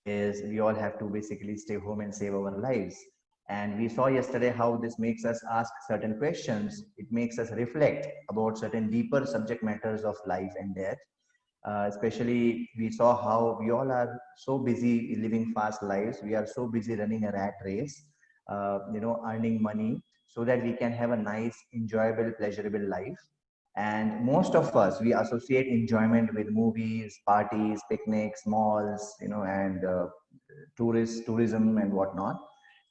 is we all have to basically stay home and save our lives. And we saw yesterday how this makes us ask certain questions. It makes us reflect about certain deeper subject matters of life and death. Especially, we saw how we all are so busy living fast lives. We are so busy running a rat race, earning money so that we can have a nice, enjoyable, pleasurable life. And most of us, we associate enjoyment with movies, parties, picnics, malls, and tourism and whatnot.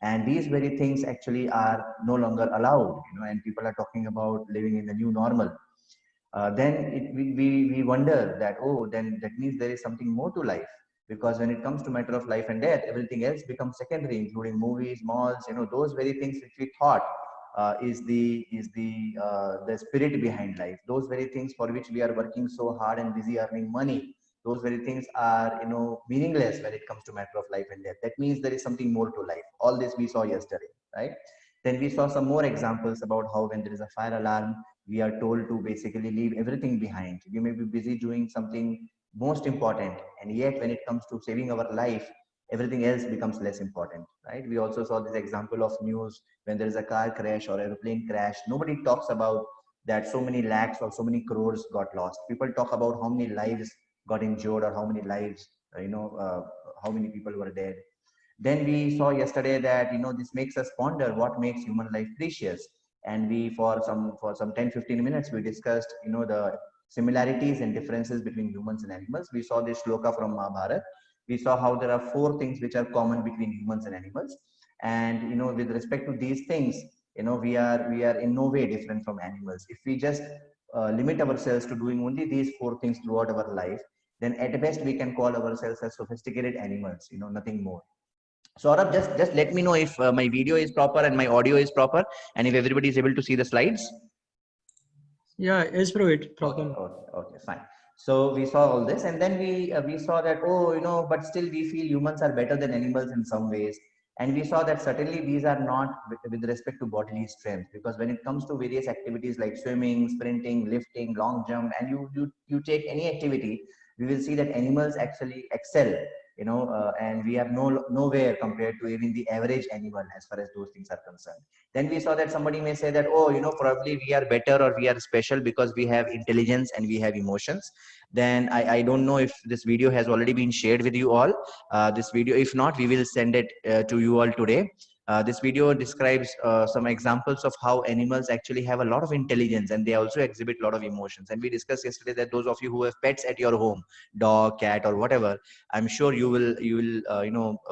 And these very things actually are no longer allowed, and people are talking about living in the new normal. Then we wonder that, oh, then that means there is something more to life. Because when it comes to matter of life and death, everything else becomes secondary, including movies, malls, those very things which we thought is the spirit behind life. Those very things for which we are working so hard and busy earning money, those very things are meaningless when it comes to matter of life and death. That means there is something more to life. All this we saw yesterday, right? Then we saw some more examples about how when there is a fire alarm, we are told to basically leave everything behind. We may be busy doing something most important, and yet when it comes to saving our life, everything else becomes less important, right? We also saw this example of news when there is a car crash or airplane crash. Nobody talks about that so many lakhs or so many crores got lost. People talk about how many lives got injured or how many lives, how many people were dead. Then we saw yesterday that this makes us ponder what makes human life precious. And we for some 10-15 minutes we discussed the similarities and differences between humans and animals. We saw this shloka from Mahabharata. We saw how there are four things which are common between humans and animals. And with respect to these things, we are in no way different from animals. If we just limit ourselves to doing only these four things throughout our life, then at best we can call ourselves as sophisticated animals, nothing more. Saurabh, just let me know if my video is proper and my audio is proper, and if everybody is able to see the slides. Yeah, as per it, Okay, proper. okay, fine. So we saw all this, and then we saw that, oh, but still we feel humans are better than animals in some ways. And we saw that certainly these are not with respect to bodily strength, because when it comes to various activities like swimming, sprinting, lifting, long jump, and you take any activity, we will see that animals actually excel, and we have nowhere compared to even the average animal as far as those things are concerned. Then we saw that somebody may say that, oh, probably we are better or we are special because we have intelligence and we have emotions. Then I don't know if this video has already been shared with you all. This video, if not, we will send it to you all today. This video describes some examples of how animals actually have a lot of intelligence, and they also exhibit a lot of emotions. And we discussed yesterday that those of you who have pets at your home, dog, cat, or whatever, I'm sure you will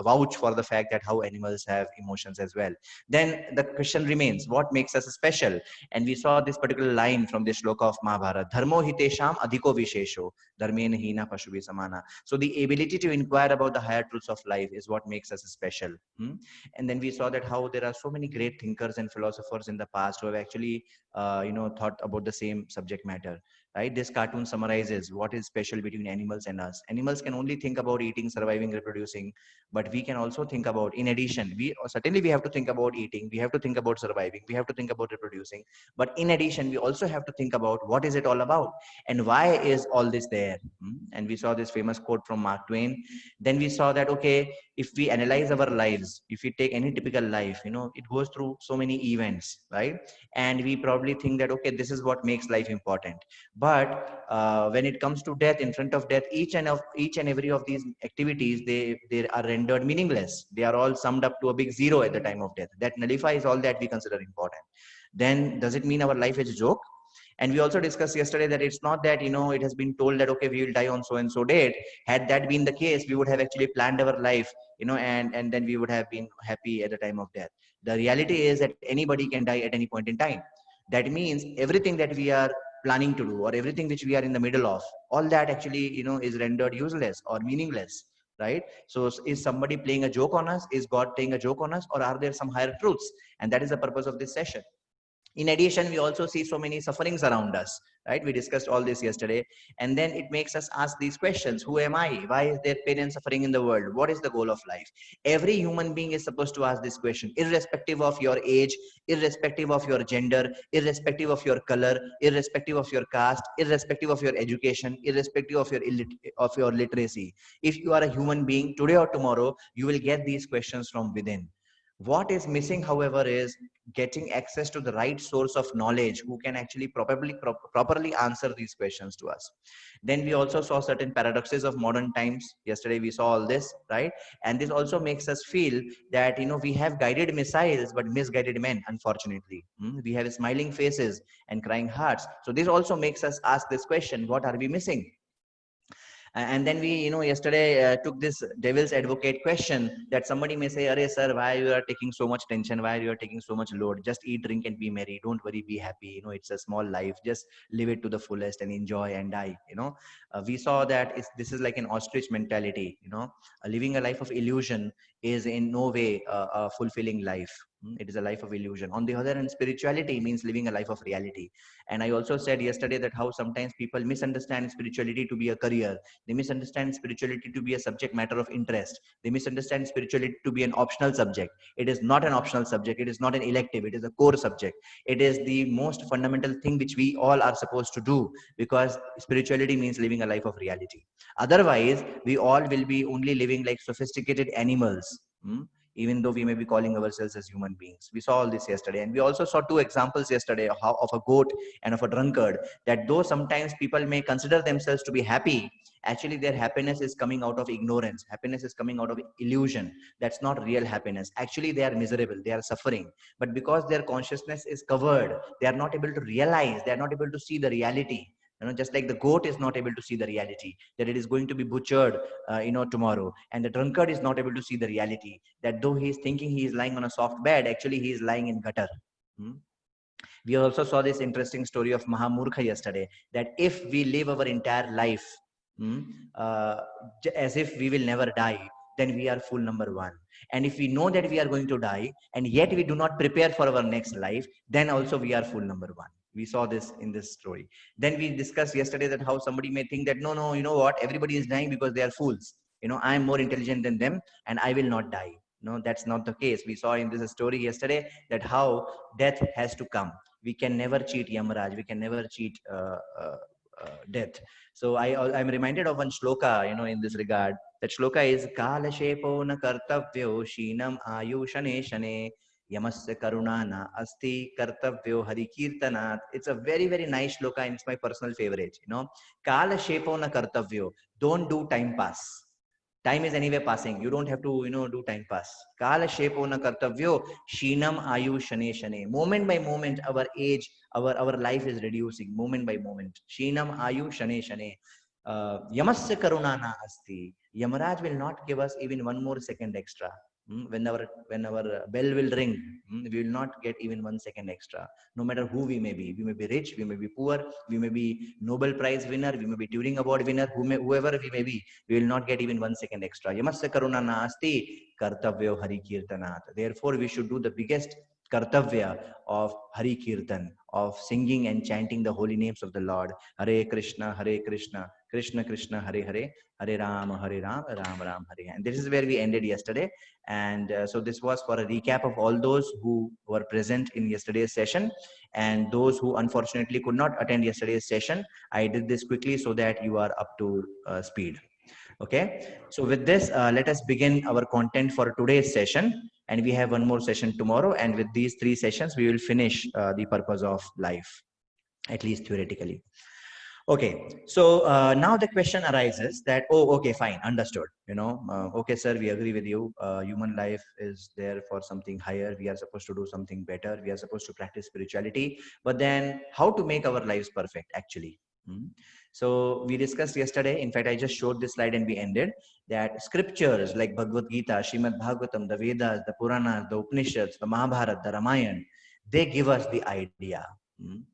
vouch for the fact that how animals have emotions as well. Then the question remains, what makes us special? And we saw this particular line from this shloka of Mahabharata: dharmo hitesham adhiko vishesho dharmena hina pashuvi samana. So the ability to inquire about the higher truths of life is what makes us special. And then we saw that how there are so many great thinkers and philosophers in the past who have actually thought about the same subject matter, right? This cartoon summarizes what is special between animals and us. Animals can only think about eating, surviving, reproducing, but we can also think about, in addition, we certainly we have to think about eating, we have to think about surviving, we have to think about reproducing, but in addition we also have to think about what is it all about and why is all this there. And we saw this famous quote from Mark Twain. Then we saw that, okay, if we analyze our lives, if we take any typical life, it goes through so many events, right? And we probably think that, okay, this is what makes life important. But when it comes to death, in front of death, each and every of these activities, they are rendered meaningless. They are all summed up to a big zero at the time of death. That nullifies all that we consider important. Then does it mean our life is a joke? And we also discussed yesterday that it's not that it has been told that, okay, we will die on so and so date. Had that been the case, we would have actually planned our life, and then we would have been happy at the time of death. The reality is that anybody can die at any point in time. That means everything that we are planning to do or everything which we are in the middle of, all that actually is rendered useless or meaningless, right? So is somebody playing a joke on us? Is God playing a joke on us? Or are there some higher truths? And that is the purpose of this session. In addition, we also see so many sufferings around us, right? We discussed all this yesterday. And then it makes us ask these questions: who am I? Why is there pain and suffering in the world? What is the goal of life? Every human being is supposed to ask this question, irrespective of your age, irrespective of your gender, irrespective of your color, irrespective of your caste, irrespective of your education, irrespective of of your literacy. If you are a human being today or tomorrow, you will get these questions from within. What is missing, however, is getting access to the right source of knowledge who can actually properly answer these questions to us. Then we also saw certain paradoxes of modern times. Yesterday we saw all this, right? And this also makes us feel that, we have guided missiles but misguided men, unfortunately. We have smiling faces and crying hearts. So this also makes us ask this question: what are we missing? And then we, yesterday took this devil's advocate question, that somebody may say, "Arey sir, why you are taking so much tension? Why you are taking so much load? Just eat, drink, and be merry. Don't worry, be happy. It's a small life. Just live it to the fullest and enjoy and die." We saw that this is like an ostrich mentality. Living a life of illusion is in no way a fulfilling life. It is a life of illusion. On the other hand, spirituality means living a life of reality. And I also said yesterday that how sometimes people misunderstand spirituality to be a career. They misunderstand spirituality to be a subject matter of interest. They misunderstand spirituality to be an optional subject. It is not an optional subject. It is not an elective. It is a core subject. It is the most fundamental thing which we all are supposed to do, because spirituality means living a life of reality. Otherwise, we all will be only living like sophisticated animals. Even though we may be calling ourselves as human beings. We saw all this yesterday. And we also saw two examples yesterday of a goat and of a drunkard, that though sometimes people may consider themselves to be happy, actually their happiness is coming out of ignorance. Happiness is coming out of illusion. That's not real happiness. Actually they are miserable, they are suffering, but because their consciousness is covered, they are not able to realize, they are not able to see the reality. Just like the goat is not able to see the reality that it is going to be butchered tomorrow, and the drunkard is not able to see the reality that though he is thinking he is lying on a soft bed, actually he is lying in gutter. Hmm? We also saw this interesting story of Mahamurkha yesterday, that if we live our entire life mm, uh, as if we will never die, then we are fool number one. And if we know that we are going to die and yet we do not prepare for our next life, then also we are fool number one. We saw this in this story. Then we discussed yesterday that how somebody may think that no, you know what, everybody is dying because they are fools. I am more intelligent than them and I will not die. No, that's not the case. We saw in this story yesterday that how death has to come. We can never cheat Yamaraj. We can never cheat death. So I'm reminded of one shloka, in this regard. That shloka is Kala Shepo na kartavyo shinam ayu shane shane yamasya karunana asti kartavyo hari kirtanat. It's a very, very nice shloka and it's my personal favorite. Kala Shepo na kartavyo. Don't do time pass. Time is anyway passing. You don't have to do time pass. Kala shepo na kartavyo shinam ayu shane shane. Moment by moment our age, our life is reducing moment by moment. Shinam ayu shane shane. Yamasya karuna na asti. Yamaraj will not give us even one more second extra. When our bell will ring, we will not get even 1 second extra. No matter who we may be rich, we may be poor, we may be Nobel Prize winner, we may be Turing Award winner, whoever we may be, we will not get even 1 second extra. Yamasya karuna nasti kartavyo hari kirtanat. Therefore, we should do the biggest kartavya of Hari Kirtan, of singing and chanting the holy names of the Lord. Hare Krishna, Krishna Krishna, Hare Hare, Hare Ram, Ram Ram, Hare. And this is where we ended yesterday. And so this was for a recap of all those who were present in yesterday's session, and those who unfortunately could not attend yesterday's session. I did this quickly so that you are up to speed. Okay, so with this, let us begin our content for today's session. And we have one more session tomorrow. And with these 3 sessions, we will finish the purpose of life, at least theoretically. Okay, so now the question arises that, oh, okay, fine, understood. Okay, sir, we agree with you. Human life is there for something higher. We are supposed to do something better. We are supposed to practice spirituality. But then how to make our lives perfect, actually? So we discussed yesterday, in fact, I just showed this slide and we ended, that scriptures like Bhagavad Gita, Srimad Bhagavatam, the Vedas, the Puranas, the Upanishads, the Mahabharata, the Ramayana, they give us the idea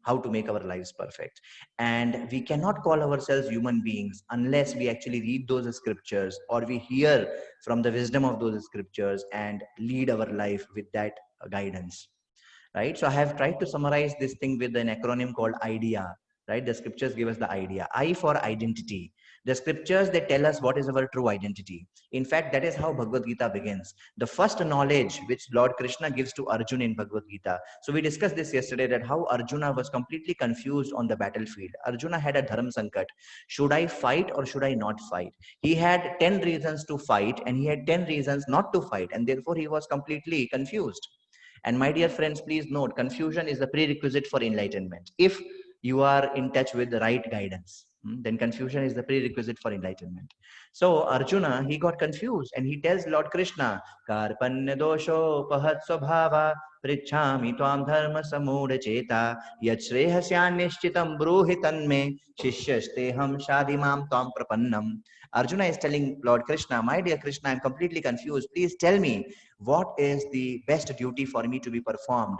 how to make our lives perfect. And we cannot call ourselves human beings unless we actually read those scriptures or we hear from the wisdom of those scriptures and lead our life with that guidance. right? So I have tried to summarize this thing with an acronym called IDEA, right? The scriptures give us the idea. I for identity. The scriptures, they tell us what is our true identity. In fact, that is how Bhagavad Gita begins. The first knowledge which Lord Krishna gives to Arjuna in Bhagavad Gita. So we discussed this yesterday, that how Arjuna was completely confused on the battlefield. Arjuna had a dharma sankat. Should I fight or should I not fight? He had 10 reasons to fight and he had 10 reasons not to fight, and therefore he was completely confused. And my dear friends, please note, confusion is the prerequisite for enlightenment. If you are in touch with the right guidance, then confusion is the prerequisite for enlightenment. So Arjuna, he got confused and he tells Lord Krishna, Karpanya dosho pahat swabhava prichhami tvam dharma samudha cheta yachrehasya nishchitam bruhi tanme shishyasteham shadimam tvam prapannam. Arjuna is telling Lord Krishna, my dear Krishna, I'm completely confused. Please tell me, what is the best duty for me to be performed?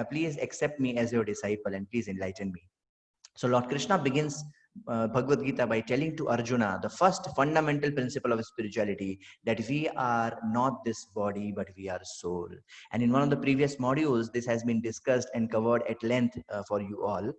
Please accept me as your disciple and please enlighten me. So Lord Krishna begins Bhagavad Gita by telling to Arjuna the first fundamental principle of spirituality, that we are not this body but we are soul. And in one of the previous modules, this has been discussed and covered at length for you all,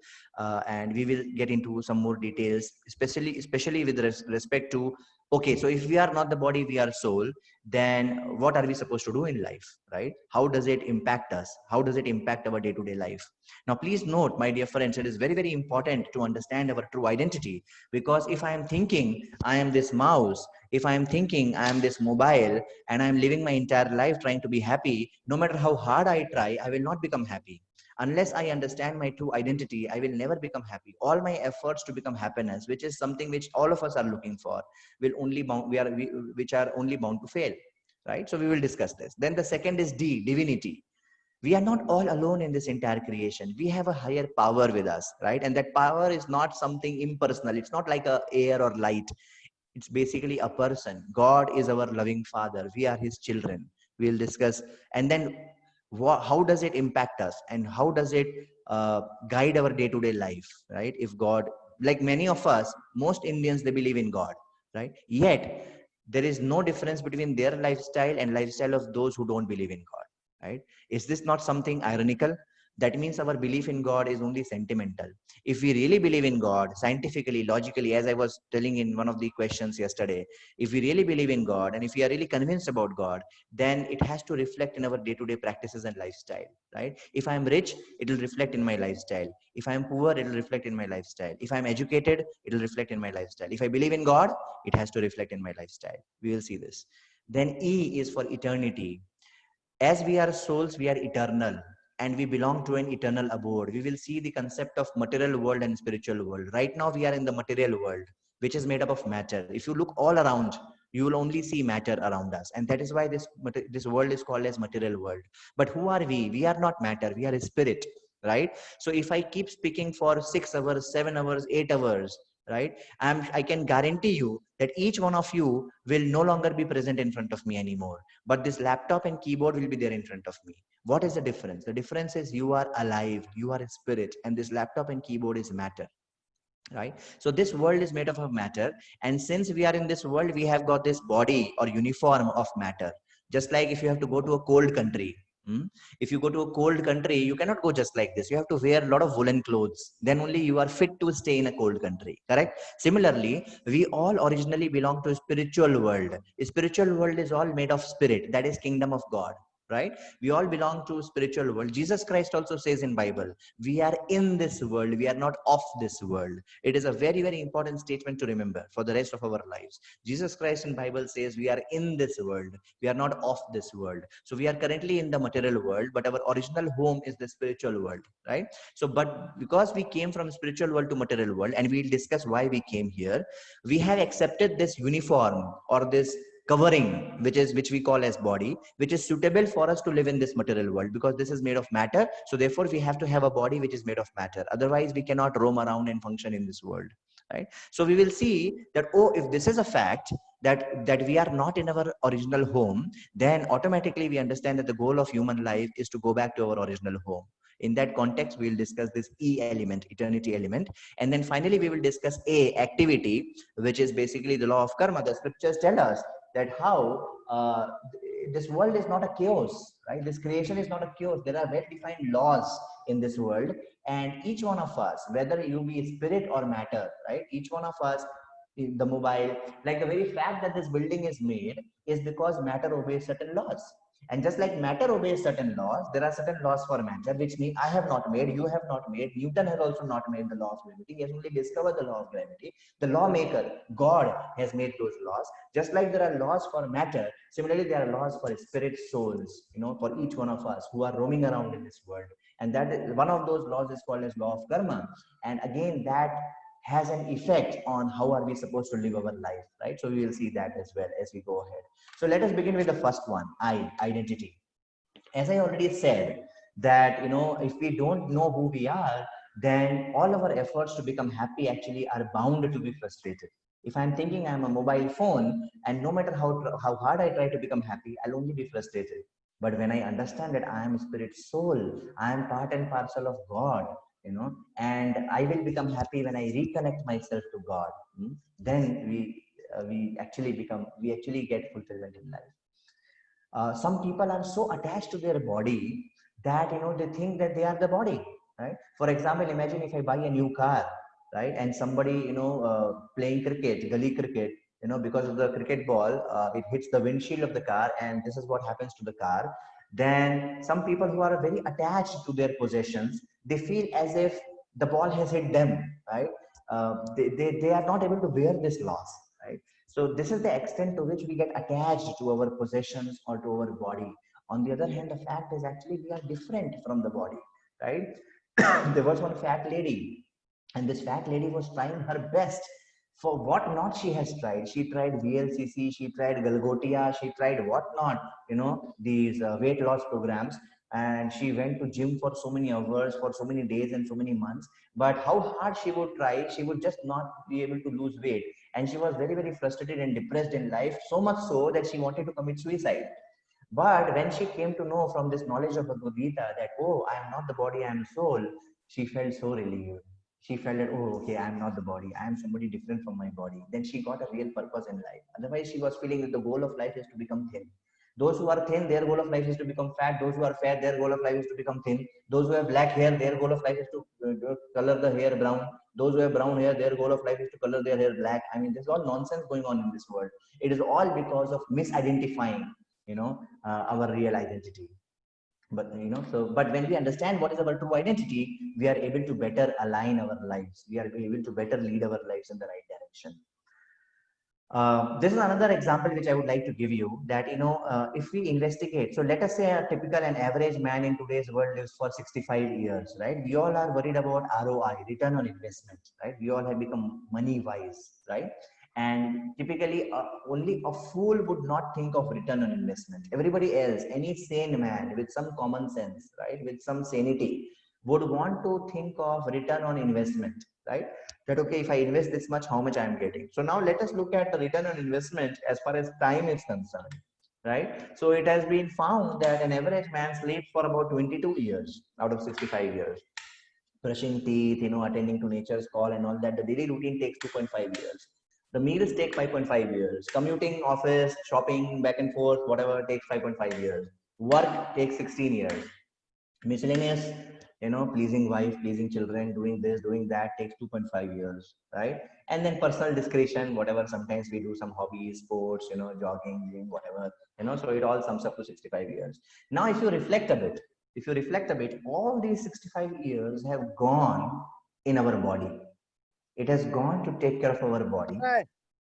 and we will get into some more details, especially with respect to, okay, so if we are not the body, we are soul, then what are we supposed to do in life, right? How does it impact us? How does it impact our day-to-day life? Now, please note, my dear friends, it is very, very important to understand our true identity, because if I am thinking I am this mouse, if I am thinking I am this mobile, and I am living my entire life trying to be happy, no matter how hard I try, I will not become happy. Unless I understand my true identity, I will never become happy. All my efforts to become happiness, which is something which all of us are looking for, will only which are only bound to fail, right? So we will discuss this. Then the second is divinity. We are not all alone in this entire creation. We have a higher power with us, right? And that power is not something impersonal. It's not like a air or light. It's basically a person. God is our loving father. We are his children. We'll discuss. And then how does it impact us, and how does it guide our day-to-day life, right? If God, like many of us, most Indians, they believe in God, right? Yet there is no difference between their lifestyle and lifestyle of those who don't believe in God, right? Is this not something ironical? That means our belief in God is only sentimental. If we really believe in God, scientifically, logically, as I was telling in one of the questions yesterday, if we really believe in God and if we are really convinced about God, then it has to reflect in our day-to-day practices and lifestyle, right? If I'm rich, it will reflect in my lifestyle. If I'm poor, it will reflect in my lifestyle. If I'm educated, it will reflect in my lifestyle. If I believe in God, it has to reflect in my lifestyle. We will see this. Then E is for eternity. As we are souls, we are eternal and we belong to an eternal abode. We will see the concept of material world and spiritual world. Right now, we are in the material world, which is made up of matter. If you look all around, you will only see matter around us. And that is why this world is called as material world. But who are we? We are not matter. We are a spirit, right? So if I keep speaking for 6 hours, 7 hours, 8 hours, right? I can guarantee you that each one of you will no longer be present in front of me anymore, but this laptop and keyboard will be there in front of me. What is the difference? The difference is you are alive, you are a spirit, and this laptop and keyboard is matter, right? So this world is made up of matter, and since we are in this world, we have got this body or uniform of matter. Just like if you have to go to a cold country, if you go to a cold country, you cannot go just like this. You have to wear a lot of woolen clothes, then only you are fit to stay in a cold country, correct? Similarly, we all originally belong to a spiritual world. A spiritual world is all made of spirit, that is kingdom of God, right? We all belong to spiritual world. Jesus Christ also says in Bible, we are in this world, we are not of this world. It is a very, very important statement to remember for the rest of our lives. Jesus Christ in Bible says we are in this world, we are not of this world. So we are currently in the material world, but our original home is the spiritual world, right? So but because we came from spiritual world to material world, and we'll discuss why we came here, we have accepted this uniform or this covering, which we call as body, which is suitable for us to live in this material world, because this is made of matter. So therefore we have to have a body which is made of matter, otherwise we cannot roam around and function in this world, right? So we will see that, oh, if this is a fact, that we are not in our original home, then automatically we understand that the goal of human life is to go back to our original home. In that context, we will discuss this E element, eternity element. And then finally we will discuss A, activity, which is basically the law of karma. The scriptures tell us that how this world is not a chaos, right? This creation is not a chaos. There are well-defined laws in this world, and each one of us, whether you be spirit or matter, right? Each one of us, the mobile, like the very fact that this building is made is because matter obeys certain laws. And just like matter obeys certain laws, there are certain laws for matter, which mean I have not made, you have not made, Newton has also not made the law of gravity. He has only discovered the law of gravity. The lawmaker, God, has made those laws. Just like there are laws for matter, similarly there are laws for spirit souls, for each one of us who are roaming around in this world. And that is, one of those laws is called as law of karma. And again, that has an effect on how are we supposed to live our life, right? So we will see that as well as we go ahead. So let us begin with the first one, identity. As I already said, that if we don't know who we are, then all our efforts to become happy actually are bound to be frustrated. If I'm thinking I'm a mobile phone, and no matter how hard I try to become happy, I'll only be frustrated. But when I understand that I am a spirit soul, I am part and parcel of God, and I will become happy when I reconnect myself to God. Then we actually get fulfillment in life. Some people are so attached to their body that they think that they are the body, right? For example, imagine if I buy a new car, right, and somebody playing cricket, gully cricket, because of the cricket ball, it hits the windshield of the car, and this is what happens to the car. Then some people who are very attached to their possessions, they feel as if the ball has hit them, right? They are not able to bear this loss, right? So this is the extent to which we get attached to our possessions or to our body. On the other hand, the fact is actually we are different from the body, right? There was one fat lady, and this fat lady was trying her best. For what not she has tried. She tried VLCC, she tried Galgotia, she tried what not, these weight loss programs. And she went to gym for so many hours, for so many days and so many months. But how hard she would try, she would just not be able to lose weight. And she was very, very frustrated and depressed in life, so much so that she wanted to commit suicide. But when she came to know from this knowledge of Bhagavad Gita that, oh, I am not the body, I am soul, she felt so relieved. She felt that, oh, okay, I am not the body, I am somebody different from my body. Then she got a real purpose in life. Otherwise, she was feeling that the goal of life is to become thin. Those who are thin, their goal of life is to become fat. Those who are fat, their goal of life is to become thin. Those who have black hair, their goal of life is to color the hair brown. Those who have brown hair, their goal of life is to color their hair black. I mean, there's all nonsense going on in this world. It is all because of misidentifying our real identity. But but when we understand what is our true identity, we are able to better align our lives, we are able to better lead our lives in the right direction. This is another example which I would like to give you, that if we investigate, so let us say a typical and average man in today's world lives for 65 years, right? We all are worried about ROI, return on investment, right? We all have become money wise, right? And typically only a fool would not think of return on investment. Everybody else, any sane man with some common sense, right, with some sanity, would want to think of return on investment, right? That okay, if I invest this much, how much I am getting. So now let us look at the return on investment as far as time is concerned, right? So it has been found that an average man sleeps for about 22 years out of 65 years. Brushing teeth, attending to nature's call and all that, the daily routine takes 2.5 years. The meals take 5.5 years. Commuting, office, shopping, back and forth, whatever, takes 5.5 years. Work takes 16 years. Miscellaneous, pleasing wife, pleasing children, doing this, doing that, takes 2.5 years, right? And then personal discretion, whatever, sometimes we do some hobbies, sports, jogging, gym, whatever, so it all sums up to 65 years. Now if you reflect a bit, all these 65 years have gone in our body. It has gone to take care of our body.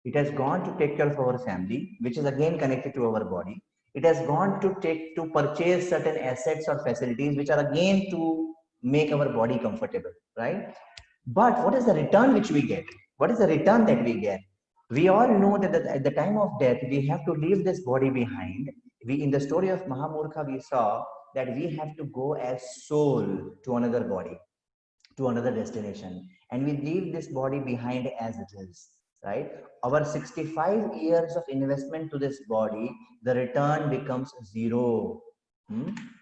It has gone to take care of our family, which is again connected to our body. It has gone to purchase certain assets or facilities, which are again to make our body comfortable, right? But what is the return which we get? What is the return that we get? We all know that at the time of death, we have to leave this body behind. We, in the story of Mahamurkha, we saw that we have to go as soul to another body, to another destination, and we leave this body behind as it is, right? Our 65 years of investment to this body, the return becomes zero.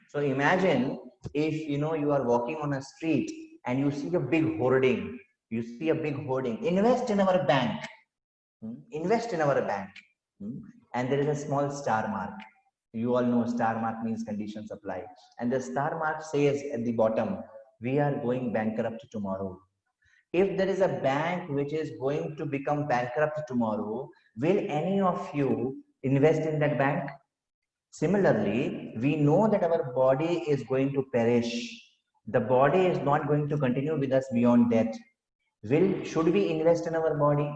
So imagine if you are walking on a street and you see a big hoarding, invest in our bank. Invest in our bank. And there is a small star mark. You all know star mark means conditions apply. And the star mark says at the bottom, we are going bankrupt tomorrow. If there is a bank which is going to become bankrupt tomorrow, will any of you invest in that bank? Similarly, we know that our body is going to perish. The body is not going to continue with us beyond death. Should we invest in our body?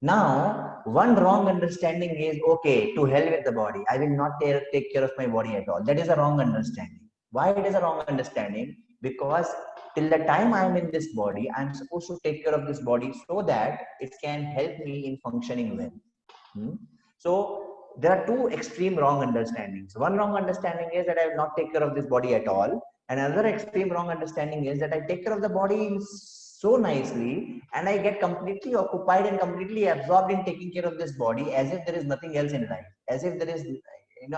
Now, one wrong understanding is, okay, to hell with the body. I will not take care of my body at all. That is a wrong understanding. Why it is a wrong understanding? Because till the time I am in this body, I am supposed to take care of this body so that it can help me in functioning well. So there are two extreme wrong understandings. One wrong understanding is that I will not take care of this body at all. And another extreme wrong understanding is that I take care of the body so nicely and I get completely occupied and completely absorbed in taking care of this body as if there is nothing else in life, as if there is,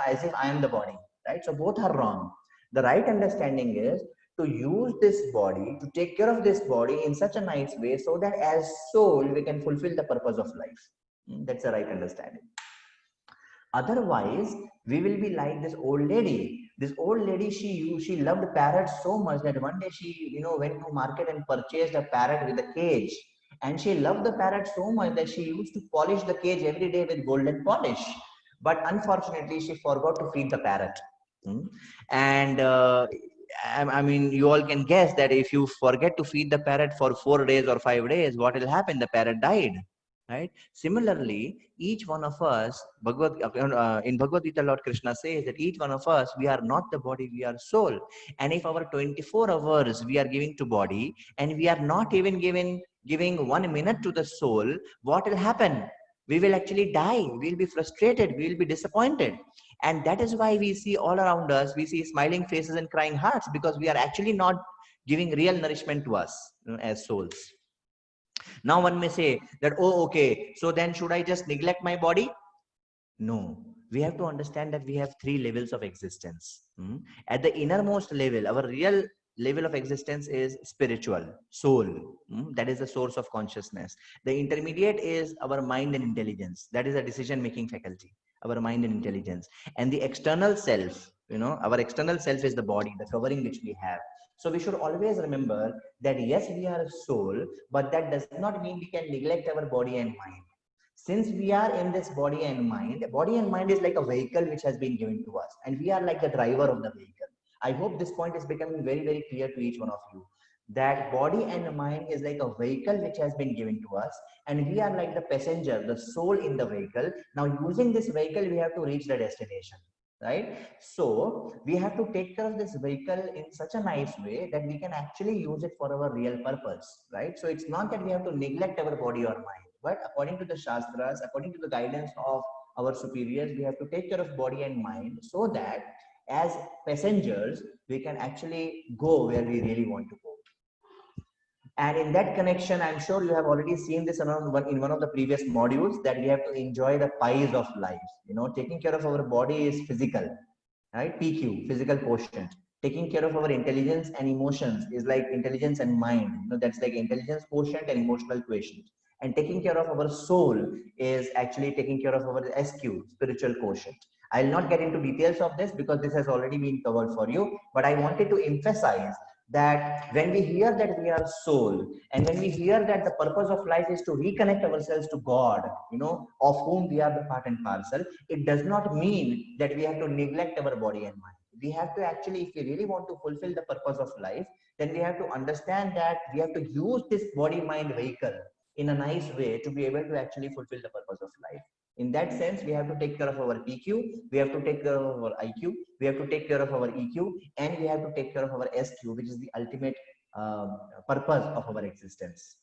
as if I am the body, right? So both are wrong. The right understanding is to use this body, to take care of this body in such a nice way so that as soul we can fulfill the purpose of life. That's the right understanding. Otherwise, we will be like this old lady. This old lady, she loved parrots so much that one day she went to market and purchased a parrot with a cage. And she loved the parrot so much that she used to polish the cage every day with golden polish. But unfortunately, she forgot to feed the parrot. And I mean, you all can guess that if you forget to feed the parrot for 4 days or 5 days, what will happen? The parrot died. Right? Similarly, each one of us, in Bhagavad Gita, Lord Krishna says that each one of us, we are not the body, we are soul. And if our 24 hours we are giving to body and we are not even giving 1 minute to the soul, what will happen? We will actually die. We will be frustrated. We will be disappointed. And that is why we see all around us, we see smiling faces and crying hearts, because we are actually not giving real nourishment to us as souls. Now one may say that, oh, okay, so then should I just neglect my body? No, we have to understand that we have three levels of existence. At the innermost level, our real level of existence is spiritual, soul. That is the source of consciousness. The intermediate is our mind and intelligence. That is a decision-making faculty, our mind and intelligence. And the external self, our external self is the body, the covering which we have. So we should always remember that yes, we are a soul, but that does not mean we can neglect our body and mind. Since we are in this body and mind is like a vehicle which has been given to us, and we are like the driver of the vehicle. I hope this point is becoming very, very clear to each one of you, that body and mind is like a vehicle which has been given to us, and we are like the passenger, the soul in the vehicle. Now using this vehicle, we have to reach the destination, right? So we have to take care of this vehicle in such a nice way that we can actually use it for our real purpose, right? So it's not that we have to neglect our body or mind, but according to the Shastras, according to the guidance of our superiors, we have to take care of body and mind so that as passengers, we can actually go where we really want to go. And in that connection, I'm sure you have already seen this in one of the previous modules, that we have to enjoy the pies of life. Taking care of our body is physical, right? PQ, physical quotient. Taking care of our intelligence and emotions is like intelligence and mind. That's like intelligence quotient and emotional quotient. And taking care of our soul is actually taking care of our SQ, spiritual quotient. I'll not get into details of this because this has already been covered for you, but I wanted to emphasize that when we hear that we are soul, and when we hear that the purpose of life is to reconnect ourselves to God, of whom we are the part and parcel, it does not mean that we have to neglect our body and mind. We have to actually, if we really want to fulfill the purpose of life, then we have to understand that we have to use this body mind vehicle in a nice way to be able to actually fulfill the purpose of life. In that sense, we have to take care of our PQ, we have to take care of our IQ, we have to take care of our EQ, and we have to take care of our SQ, which is the ultimate purpose of our existence.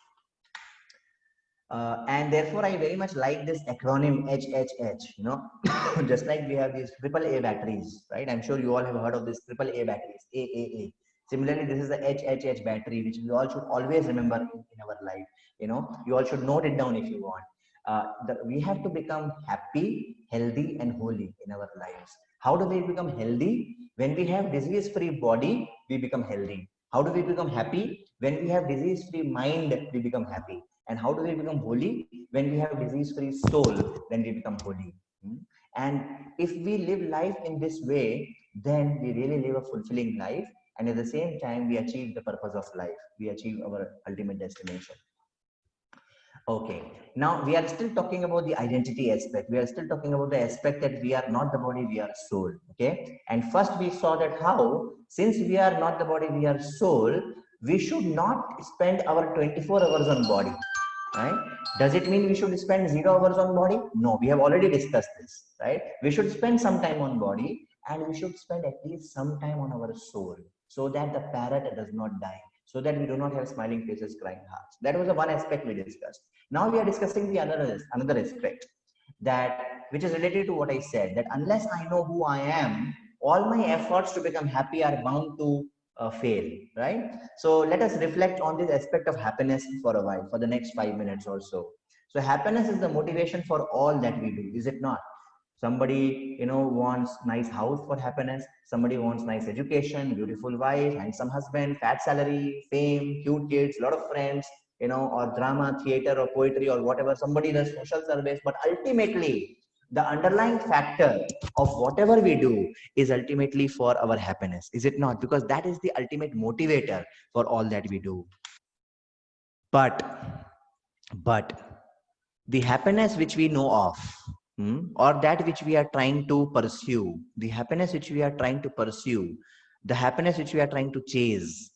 And therefore, I very much like this acronym HHH, just like we have these AAA batteries, right? I'm sure you all have heard of this AAA batteries, AAA. Similarly, this is the HHH battery, which we all should always remember in our life. You all should note it down if you want. We have to become happy, healthy, and holy in our lives. How do we become healthy? When we have disease-free body, we become healthy. How do we become happy? When we have disease-free mind, we become happy. And how do we become holy? When we have disease-free soul, then we become holy. And if we live life in this way, then we really live a fulfilling life. And at the same time, we achieve the purpose of life. We achieve our ultimate destination. Okay, now we are still talking about the identity aspect. We are still talking about the aspect that we are not the body, we are soul. Okay, and first we saw that how, since we are not the body, we are soul, we should not spend our 24 hours on body. Right? Does it mean we should spend 0 hours on body? No, we have already discussed this. Right? We should spend some time on body, and we should spend at least some time on our soul, so that the parrot does not die, so that we do not have smiling faces, crying hearts. That was the one aspect we discussed. Now we are discussing the another aspect, that which is related to what I said, that unless I know who I am, all my efforts to become happy are bound to fail, right? So let us reflect on this aspect of happiness for a while, for the next 5 minutes or so. So happiness is the motivation for all that we do, is it not? Somebody, wants nice house for happiness. Somebody wants nice education, beautiful wife, handsome husband, fat salary, fame, cute kids, lot of friends, or drama, theater, or poetry, or whatever. Somebody does social service, but ultimately, the underlying factor of whatever we do is ultimately for our happiness, is it not? Because that is the ultimate motivator for all that we do. But the happiness which we know of, or that which we are trying to pursue, the happiness which we are trying to pursue, the happiness which we are trying to chase,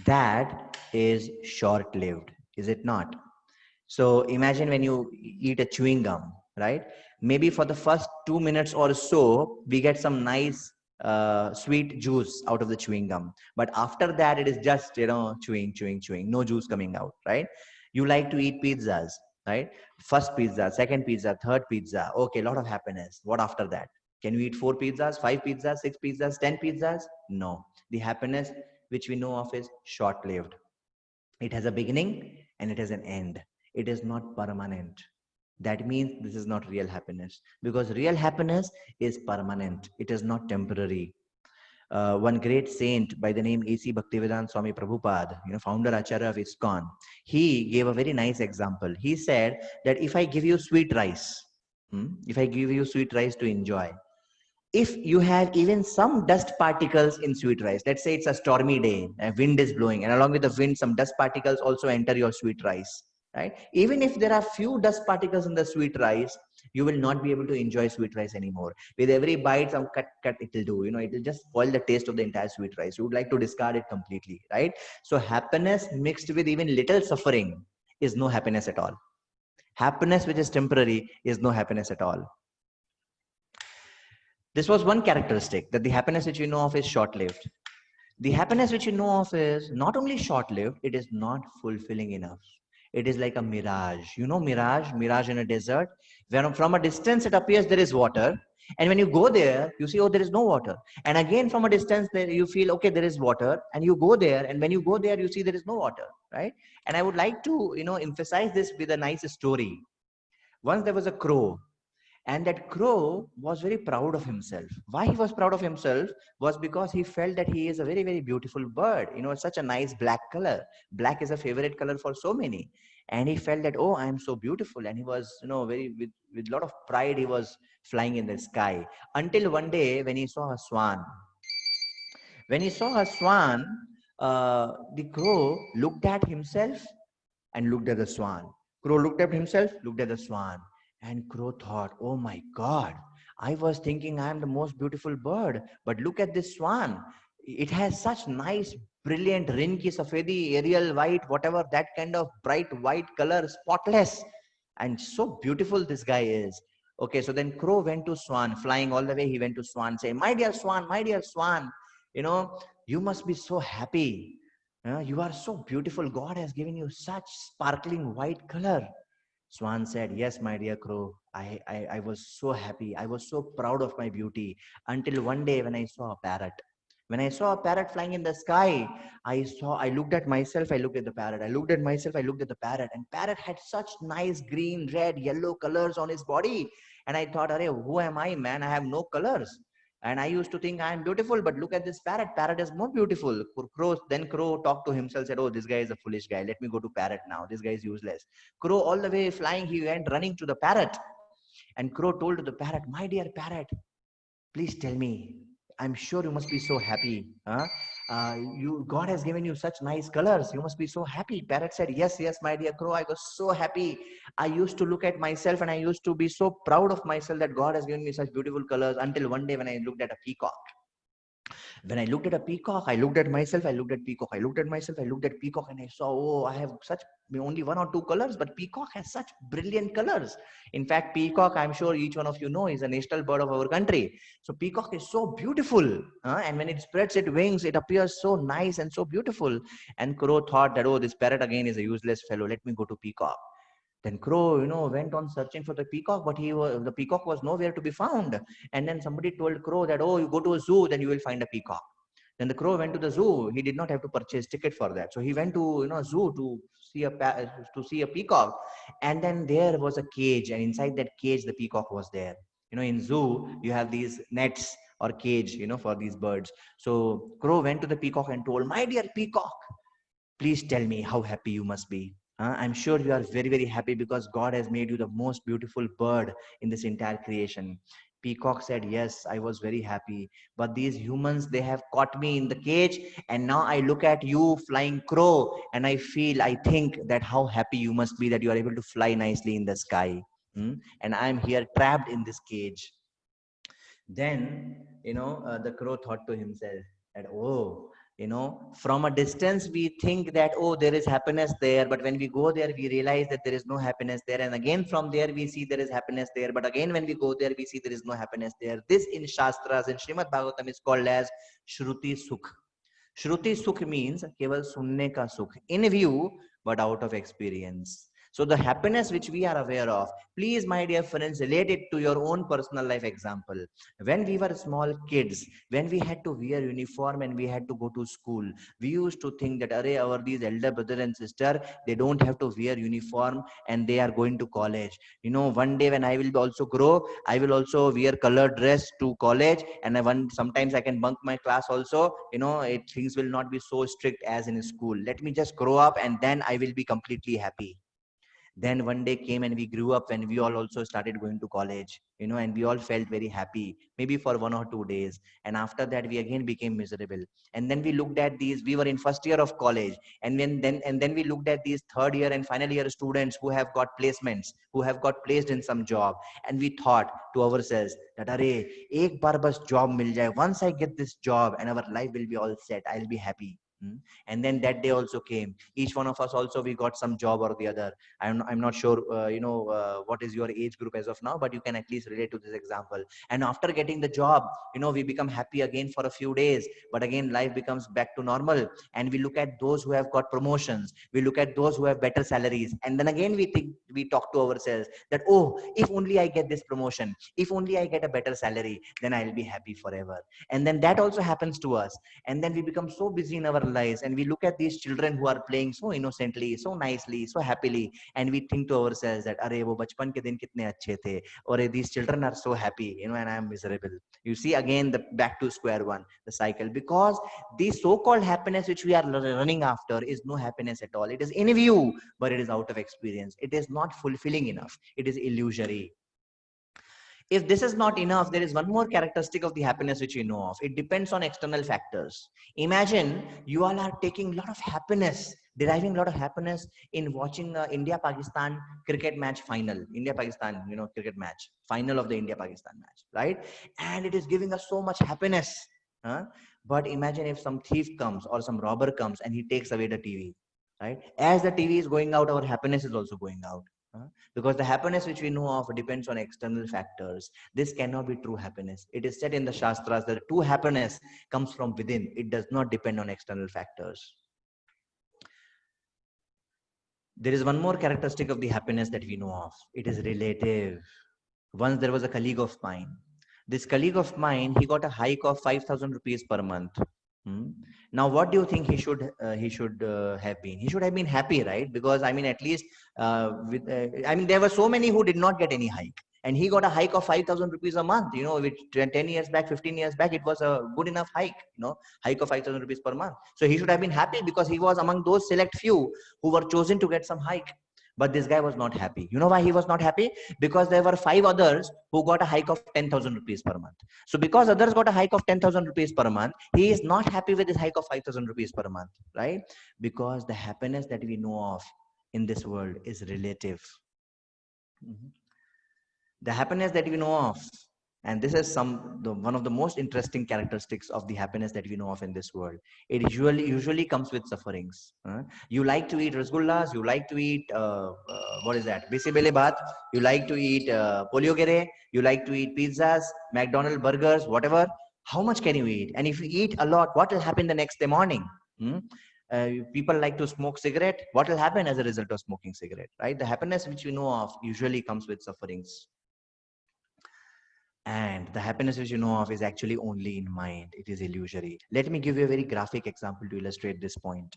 that is short lived, is it not? So imagine when you eat a chewing gum, right? Maybe for the first 2 minutes or so, we get some nice sweet juice out of the chewing gum. But after that, it is just, chewing, no juice coming out, right? You like to eat pizzas, right? First pizza, second pizza, third pizza. Okay, a lot of happiness. What after that? Can we eat 4 pizzas, 5 pizzas, 6 pizzas, 10 pizzas? No. The happiness which we know of is short lived. It has a beginning and it has an end. It is not permanent. That means this is not real happiness, because real happiness is permanent. It is not temporary. One great saint by the name A.C. Bhaktivedanta Swami Prabhupada, founder Acharya of ISKCON, he gave a very nice example. He said that if I give you sweet rice, if I give you sweet rice to enjoy, if you have even some dust particles in sweet rice, let's say it's a stormy day, a wind is blowing, and along with the wind, some dust particles also enter your sweet rice, right? Even if there are few dust particles in the sweet rice, you will not be able to enjoy sweet rice anymore. With every bite, some cut, it will do, it will just spoil the taste of the entire sweet rice. You would like to discard it completely, right? So happiness mixed with even little suffering is no happiness at all. Happiness which is temporary is no happiness at all. This was one characteristic, that the happiness which we know of is short-lived. The happiness which you know of is not only short-lived, it is not fulfilling enough. It is like a mirage. You know mirage in a desert, where from a distance it appears there is water. And when you go there, you see, oh, there is no water. And again, from a distance, there you feel, okay, there is water. And you go there, and when you go there, you see there is no water, right? And I would like to, emphasize this with a nice story. Once there was a crow, and that crow was very proud of himself. Why he was proud of himself was because he felt that he is a very, very beautiful bird. Such a nice black color. Black is a favorite color for so many. And he felt that, oh, I am so beautiful. And he was, very, with a lot of pride, he was flying in the sky. Until one day when he saw a swan. When he saw a swan, the crow looked at himself and looked at the swan. Crow looked at himself, looked at the swan. And Crow thought, oh my God, I was thinking I am the most beautiful bird, but look at this swan. It has such nice, brilliant, rinki, safedi, aerial white, whatever, that kind of bright white color, spotless. And so beautiful this guy is. Okay, so then Crow went to Swan, flying all the way. He went to Swan, saying, my dear Swan, you must be so happy. You are so beautiful. God has given you such sparkling white color. Swan said, yes, my dear Crow, I was so happy. I was so proud of my beauty until one day when I saw a parrot. When I saw a parrot flying in the sky, I looked at myself, I looked at the parrot. I looked at myself, I looked at the parrot. And parrot had such nice green, red, yellow colors on his body. And I thought, Arey, who am I, man? I have no colors. And I used to think I am beautiful, but look at this parrot. Parrot is more beautiful. Then Crow talked to himself, said, oh, this guy is a foolish guy. Let me go to parrot now. This guy is useless. Crow all the way flying, he went running to the parrot. And crow told to the parrot, my dear parrot, please tell me, I'm sure you must be so happy. Huh? God has given you such nice colors. You must be so happy. Parrot said, yes, yes, my dear crow. I was so happy. I used to look at myself and I used to be so proud of myself that God has given me such beautiful colors until one day when I looked at a peacock. When I looked at a peacock, I looked at myself, I looked at peacock, I looked at myself, I looked at peacock, and I saw, oh, I have such only one or two colors, but peacock has such brilliant colors. In fact, peacock, I'm sure each one of you know, is a national bird of our country. So peacock is so beautiful, and when it spreads its wings, it appears so nice and so beautiful. And crow thought that, oh, this parrot again is a useless fellow. Let me go to peacock. Then crow, went on searching for the peacock, but the peacock was nowhere to be found. And then somebody told crow that, oh, you go to a zoo, then you will find a peacock. Then the crow went to the zoo. He did not have to purchase ticket for that. So he went to zoo to see a peacock. And then there was a cage, and inside that cage the peacock was there. In zoo you have these nets or cage, for these birds. So crow went to the peacock and told, my dear peacock, please tell me how happy you must be. I'm sure you are very, very happy because God has made you the most beautiful bird in this entire creation. Peacock said, yes, I was very happy. But these humans, they have caught me in the cage. And now I look at you, flying crow, and I think that how happy you must be that you are able to fly nicely in the sky. And I'm here trapped in this cage. Then, the crow thought to himself that, oh, from a distance, we think that, oh, there is happiness there. But when we go there, we realize that there is no happiness there. And again, from there, we see there is happiness there. But again, when we go there, we see there is no happiness there. This in Shastras, in Srimad Bhagavatam, is called as Shruti Sukh. Shruti Sukh means keval sunne ka sukh, in view, but out of experience. So the happiness which we are aware of, please, my dear friends, relate it to your own personal life example. When we were small kids, when we had to wear uniform and we had to go to school, we used to think that, these elder brother and sister, they don't have to wear uniform and they are going to college. One day when I will also grow, I will also wear colored dress to college, and sometimes I can bunk my class also. Things will not be so strict as in school. Let me just grow up and then I will be completely happy. Then one day came and we grew up when we all also started going to college, and we all felt very happy, maybe for 1 or 2 days. And after that, we again became miserable. And then we looked at these, we were in first year of college. And then we looked at these third year and final year students who have got placements, who have got placed in some job. And we thought to ourselves that, ek bar bas job mil jaye. Once I get this job and our life will be all set, I'll be happy. And then that day also came. Each one of us also, we got some job or the other. I'm not sure, what is your age group as of now, but you can at least relate to this example. And after getting the job, we become happy again for a few days, but again, life becomes back to normal. And we look at those who have got promotions. We look at those who have better salaries. And then again, we talk to ourselves that, oh, if only I get this promotion, if only I get a better salary, then I'll be happy forever. And then that also happens to us. And then we become so busy in our lives, and we look at these children who are playing so innocently, so nicely, so happily, and we think to ourselves that, wo bachpan ke din kitne achhe the, or these children are so happy, and I am miserable. You see again the back to square one, the cycle, because the so-called happiness which we are running after is no happiness at all. It is in view, but it is out of experience. It is not fulfilling enough. It is illusory. If this is not enough, there is one more characteristic of the happiness which we know of. It depends on external factors. Imagine you all are taking a lot of happiness, deriving a lot of happiness in watching India-Pakistan cricket match final. India-Pakistan, cricket match, final of the India-Pakistan match, right? And it is giving us so much happiness. But imagine if some thief comes or some robber comes and he takes away the TV, right? As the TV is going out, our happiness is also going out. Because the happiness which we know of depends on external factors. This cannot be true happiness. It is said in the Shastras that true happiness comes from within. It does not depend on external factors. There is one more characteristic of the happiness that we know of. It is relative. Once there was a colleague of mine. This colleague of mine, he got a hike of 5,000 rupees per month. Now, what do you think he should have been? He should have been happy, right? Because at least there were so many who did not get any hike, and he got a hike of 5,000 rupees a month. Which 10 years back, 15 years back, it was a good enough hike. Hike of 5,000 rupees per month. So he should have been happy because he was among those select few who were chosen to get some hike. But this guy was not happy. You know why he was not happy? Because there were 5 others who got a hike of 10,000 rupees per month. So because others got a hike of 10,000 rupees per month, he is not happy with his hike of 5,000 rupees per month, right? Because the happiness that we know of in this world is relative. Mhm. The happiness that we know of, and this is one of the most interesting characteristics of the happiness that we know of in this world. It usually comes with sufferings. You like to eat rasgullas, you like to eat what is that, bisi bele baat, you like to eat poliogere, you like to eat pizzas, McDonald's burgers, whatever. How much can you eat? And if you eat a lot, what will happen the next day morning? Hmm? People like to smoke cigarette. What will happen as a result of smoking cigarette, right? The happiness which we know of usually comes with sufferings. And the happiness which you know of is actually only in mind. It is illusory. Let me give you a very graphic example to illustrate this point.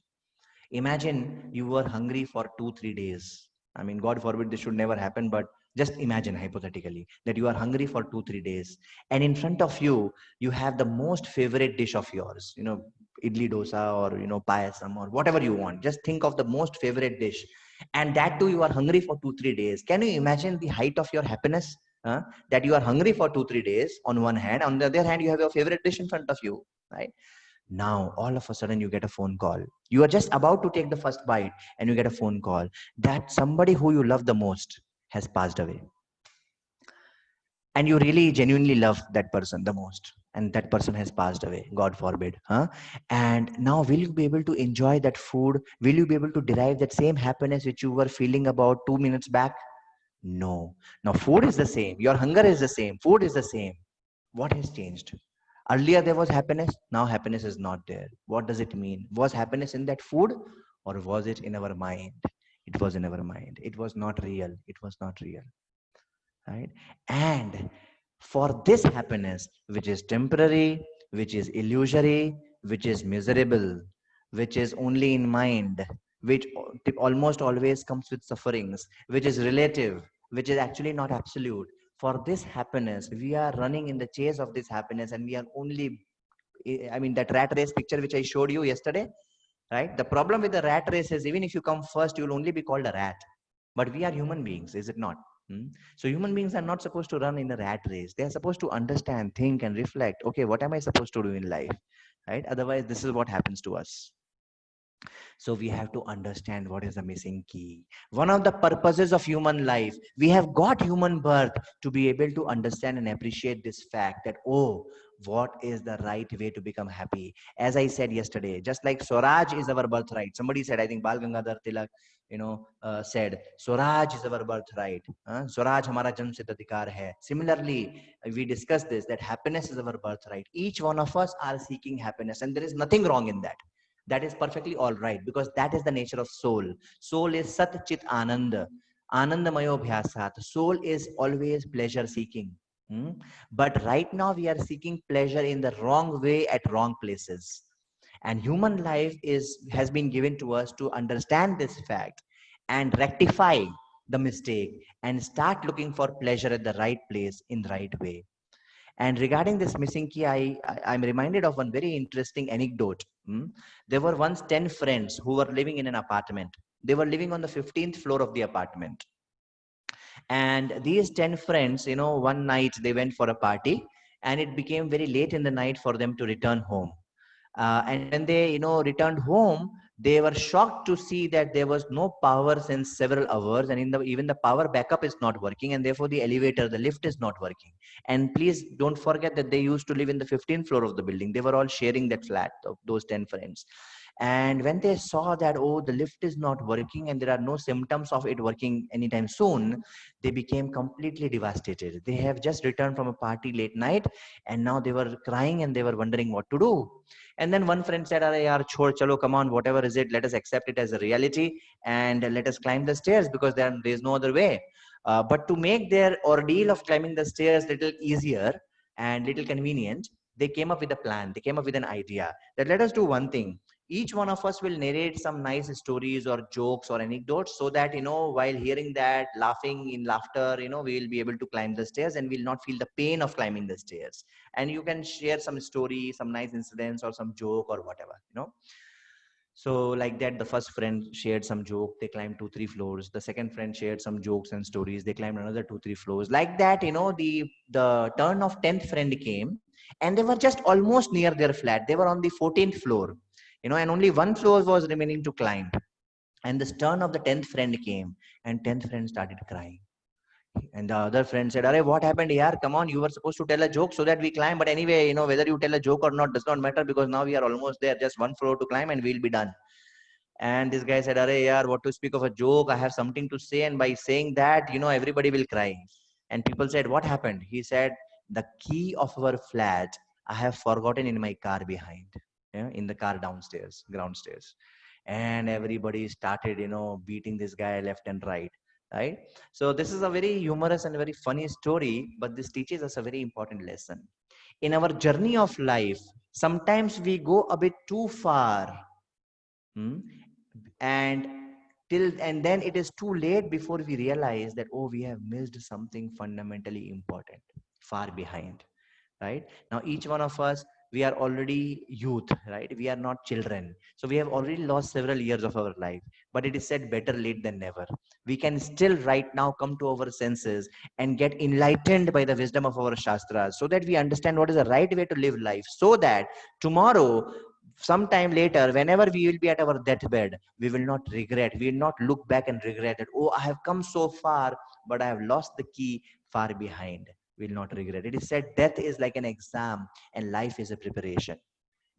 Imagine you were hungry for 2 3 days. I mean, God forbid this should never happen, but just imagine hypothetically that you are hungry for 2 3 days, and in front of you, you have the most favorite dish of yours, idli dosa, or payasam, or whatever you want. Just think of the most favorite dish, and that too you are hungry for 2 3 days. Can you imagine the height of your happiness? That you are hungry for 2 3 days on one hand, on the other hand, you have your favorite dish in front of you, right? Now, all of a sudden, you get a phone call. You are just about to take the first bite, and you get a phone call that somebody who you love the most has passed away. And you really genuinely love that person the most. And that person has passed away, God forbid. And now, will you be able to enjoy that food? Will you be able to derive that same happiness which you were feeling about 2 minutes back? No. Now, food is the same. Your hunger is the same. Food is the same. What has changed? Earlier there was happiness, now happiness is not there. What does it mean? Was happiness in that food, or was it in our mind? It was in our mind. It was not real. It was not real. Right? And for this happiness, which is temporary, which is illusory, which is miserable, which is only in mind, which almost always comes with sufferings, which is relative, which is actually not absolute. For this happiness, we are running in the chase of this happiness, and we are only, I mean, that rat race picture which I showed you yesterday, right? The problem with the rat race is, even if you come first, you will only be called a rat. But we are human beings, is it not? Hmm? So human beings are not supposed to run in a rat race. They are supposed to understand, think, and reflect. Okay, what am I supposed to do in life? Right? Otherwise, this is what happens to us. So we have to understand what is the missing key. One of the purposes of human life, we have got human birth to be able to understand and appreciate this fact that, oh, what is the right way to become happy? As I said yesterday, just like Swaraj is our birthright. Somebody said, I think Bal Gangadhar Tilak, said, Swaraj is our birthright. Swaraj hamara janm siddh adhikar hai. Similarly, we discussed this, that happiness is our birthright. Each one of us are seeking happiness, and there is nothing wrong in that. That is perfectly all right, because that is the nature of soul. Soul is sat chit ananda, anandamayo bhyasat. Soul is always pleasure seeking. Hmm? But right now we are seeking pleasure in the wrong way at wrong places. And human life has been given to us to understand this fact and rectify the mistake and start looking for pleasure at the right place in the right way. And regarding this missing key, I'm reminded of one very interesting anecdote. There were once 10 friends who were living in an apartment. They were living on the 15th floor of the apartment. And these 10 friends, one night they went for a party, and it became very late in the night for them to return home. And when they, returned home, they were shocked to see that there was no power since several hours, and even the power backup is not working, and therefore the elevator, the lift is not working. And please don't forget that they used to live in the 15th floor of the building. They were all sharing that flat of those 10 friends. And when they saw that, oh, the lift is not working and there are no symptoms of it working anytime soon, they became completely devastated. They have just returned from a party late night, and now they were crying and they were wondering what to do. And then one friend said, "Arey yaar, chhod, chalo, come on, whatever is it, let us accept it as a reality and let us climb the stairs, because there is no other way." But to make their ordeal of climbing the stairs little easier and little convenient, they came up with a plan. They came up with an idea that, let us do one thing. Each one of us will narrate some nice stories or jokes or anecdotes, so that, while hearing that, laughing in laughter, we will be able to climb the stairs and will not feel the pain of climbing the stairs. And you can share some story, some nice incidents or some joke or whatever. So like that, the first friend shared some joke. They climbed 2, 3 floors. The second friend shared some jokes and stories. They climbed another 2, 3 floors. Like that, the turn of 10th friend came, and they were just almost near their flat. They were on the 14th floor, and only one floor was remaining to climb. And this turn of the 10th friend came, and 10th friend started crying. And the other friend said, "Arey, what happened here? Come on, you were supposed to tell a joke so that we climb. But anyway, whether you tell a joke or not does not matter because now we are almost there. Just one floor to climb, and we'll be done." And this guy said, "Arey, yaar, what to speak of a joke? I have something to say, and by saying that, everybody will cry." And people said, "What happened?" He said, "The key of our flat I have forgotten in my car behind, in the car downstairs, ground stairs." And everybody started, beating this guy left and right. Right. So this is a very humorous and very funny story, but this teaches us a very important lesson. In our journey of life, sometimes we go a bit too far. Hmm? and and then it is too late before we realize that, oh, we have missed something fundamentally important far behind. Right now, each one of us, we are already youth, right? We are not children, so we have already lost several years of our life. But it is said, better late than never. We can still right now come to our senses and get enlightened by the wisdom of our shastras, so that we understand what is the right way to live life, so that tomorrow, sometime later, whenever we will be at our deathbed, we will not regret, we will not look back and regret that, oh, I have come so far, but I have lost the key far behind. We will not regret. It is said, death is like an exam and life is a preparation.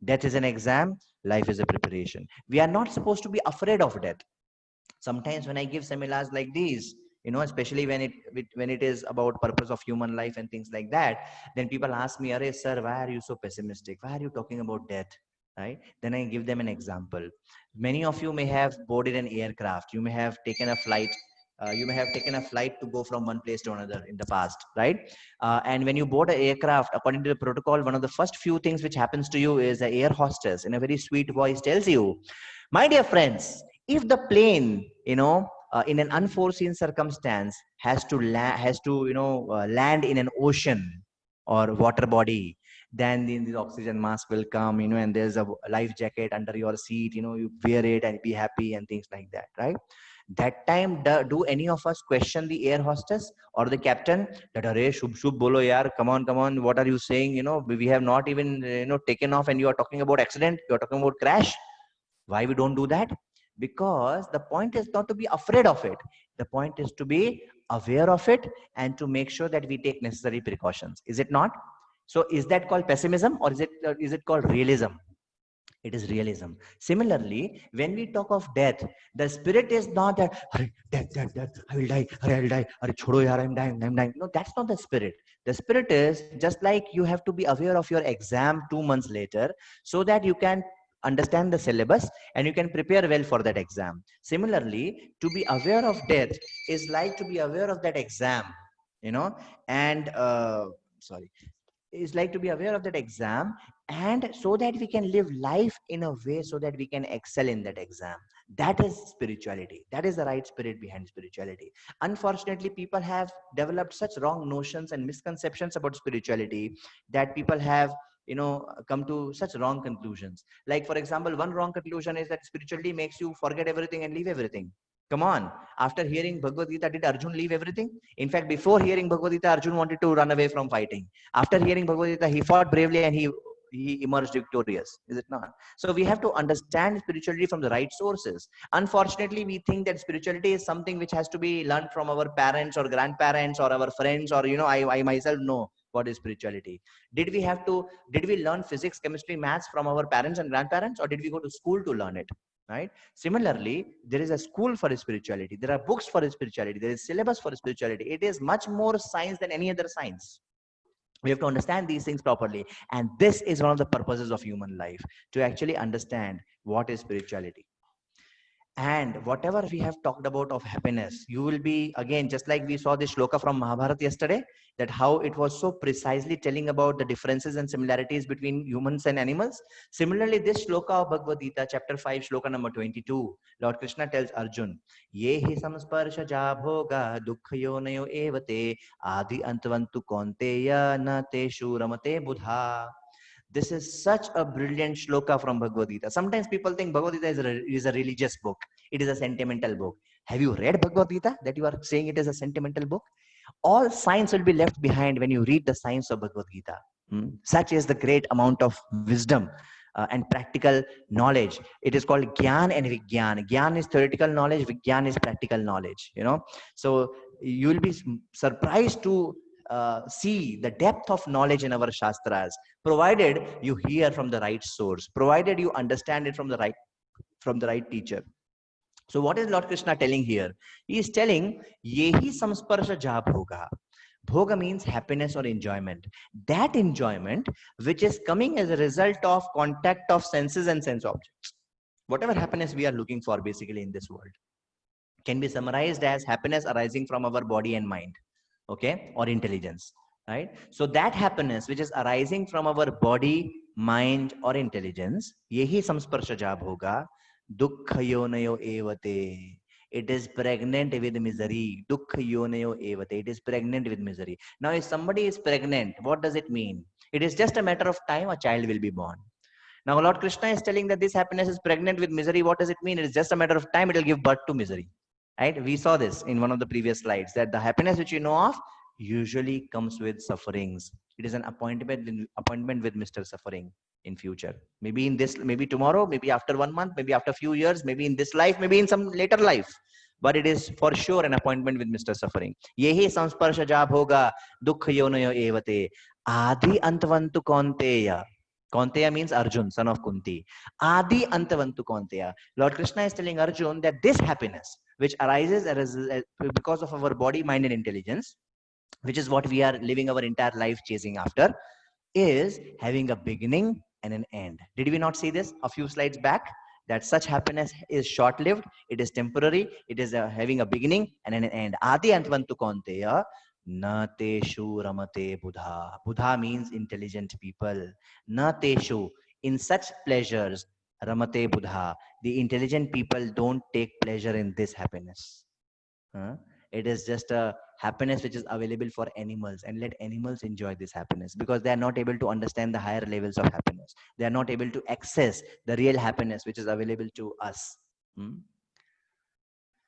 Death is an exam, life is a preparation. We are not supposed to be afraid of death. Sometimes when I give seminars like these, especially when it is about purpose of human life and things like that, then people ask me, "Arey sir, why are you so pessimistic? Why are you talking about death?" Right? Then I give them an example. Many of you may have boarded an aircraft. You may have taken a flight. You may have taken a flight to go from one place to another in the past, right? And when you board an aircraft, according to the protocol, one of the first few things which happens to you is the air hostess, in a very sweet voice, tells you, "My dear friends, if the plane, in an unforeseen circumstance has to land in an ocean or water body, then the oxygen mask will come, and there's a life jacket under your seat, you wear it and be happy and things like that, right? That time, do any of us question the air hostess or the captain that, "Arey, shubh shubh bolo yaar, come on, what are you saying? We have not even, taken off, and you are talking about accident, you are talking about crash." Why we don't do that? Because the point is not to be afraid of it. The point is to be aware of it and to make sure that we take necessary precautions. Is it not? So is that called pessimism, or is it called realism? It is realism. Similarly, when we talk of death, the spirit is not that, "Arey, death, I will die, Arey, I will die, Arey, chodo yaar, I'm dying, I'm dying." No, that's not the spirit. The spirit is just like you have to be aware of your exam 2 months later, so that you can understand the syllabus and you can prepare well for that exam. Similarly, to be aware of death is like to be aware of that exam, and sorry, is like to be aware of that exam, and so that we can live life in a way so that we can excel in that exam. That is spirituality. That is the right spirit behind spirituality. Unfortunately, people have developed such wrong notions and misconceptions about spirituality that people have, come to such wrong conclusions. Like, for example, one wrong conclusion is that spirituality makes you forget everything and leave everything. Come on. After hearing Bhagavad Gita, did Arjun leave everything? In fact, before hearing Bhagavad Gita, Arjun wanted to run away from fighting. After hearing Bhagavad Gita, he fought bravely and he emerged victorious. Is it not? So we have to understand spirituality from the right sources. Unfortunately, we think that spirituality is something which has to be learned from our parents or grandparents or our friends, or I myself know what is spirituality. Did we learn physics, chemistry, maths from our parents and grandparents, or did we go to school to learn it? Right? Similarly, there is a school for spirituality. There are books for spirituality. There is syllabus for spirituality. It is much more science than any other science. We have to understand these things properly, and this is one of the purposes of human life, to actually understand what is spirituality. And whatever we have talked about of happiness, you will be, again, just like we saw this shloka from Mahabharata yesterday, that how it was so precisely telling about the differences and similarities between humans and animals. Similarly, this shloka of Bhagavad Gita, chapter 5, shloka number 22, Lord Krishna tells Arjun, "Ye hi samsparsha ja bhoga dukkhayo nayo evate adi antvantu konteya na teshu ramate buddha." This is such a brilliant shloka from Bhagavad Gita. Sometimes people think Bhagavad Gita is a religious book. It is a sentimental book. Have you read Bhagavad Gita that you are saying it is a sentimental book? All science will be left behind when you read the science of Bhagavad Gita. Such is the great amount of wisdom and practical knowledge. It is called Gyan and Vigyan. Gyan is theoretical knowledge, Vigyan is practical knowledge. So you will be surprised to see the depth of knowledge in our Shastras, provided you hear from the right source, provided you understand it from the right teacher. So what is Lord Krishna telling here? He is telling, Yehi samsparsha ja bhoga. Bhoga means happiness or enjoyment. That enjoyment which is coming as a result of contact of senses and sense objects. Whatever happiness we are looking for basically in this world can be summarized as happiness arising from our body and mind, okay, or intelligence, right? So that happiness which is arising from our body, mind, or intelligence, yehi samsparsha ja bhoga, dukkha yonayo evate. It is pregnant with misery. Dukkha yonayo evate. It is pregnant with misery. Now, if somebody is pregnant, what does it mean? It is just a matter of time a child will be born. Now, Lord Krishna is telling that this happiness is pregnant with misery. What does it mean? It is just a matter of time. It will give birth to misery. Right? We saw this in one of the previous slides, that the happiness which you know of usually comes with sufferings. It is an appointment with Mr. Suffering in future. Maybe in this, maybe tomorrow, maybe after 1 month, maybe after a few years, maybe in this life, maybe in some later life. But it is for sure an appointment with Mr. Suffering. Yehi samsparsha ja bhoga dukkha yonayo evate adi antvantu kaunteya. Kaunteya means Arjun, son of Kunti. Adi antavantu Kaunteya. Lord Krishna is telling Arjun that this happiness, which arises because of our body, mind, and intelligence, which is what we are living our entire life chasing after, is having a beginning and an end. Did we not see this a few slides back? That such happiness is short-lived, it is temporary, it is having a beginning and an end. Adi antvantu Kaunteya. Na teshu ramate buddha. Buddha means intelligent people. Na teshu. In such pleasures, ramate buddha. The intelligent people don't take pleasure in this happiness. It is just a happiness which is available for animals, and let animals enjoy this happiness because they are not able to understand the higher levels of happiness. They are not able to access the real happiness which is available to us.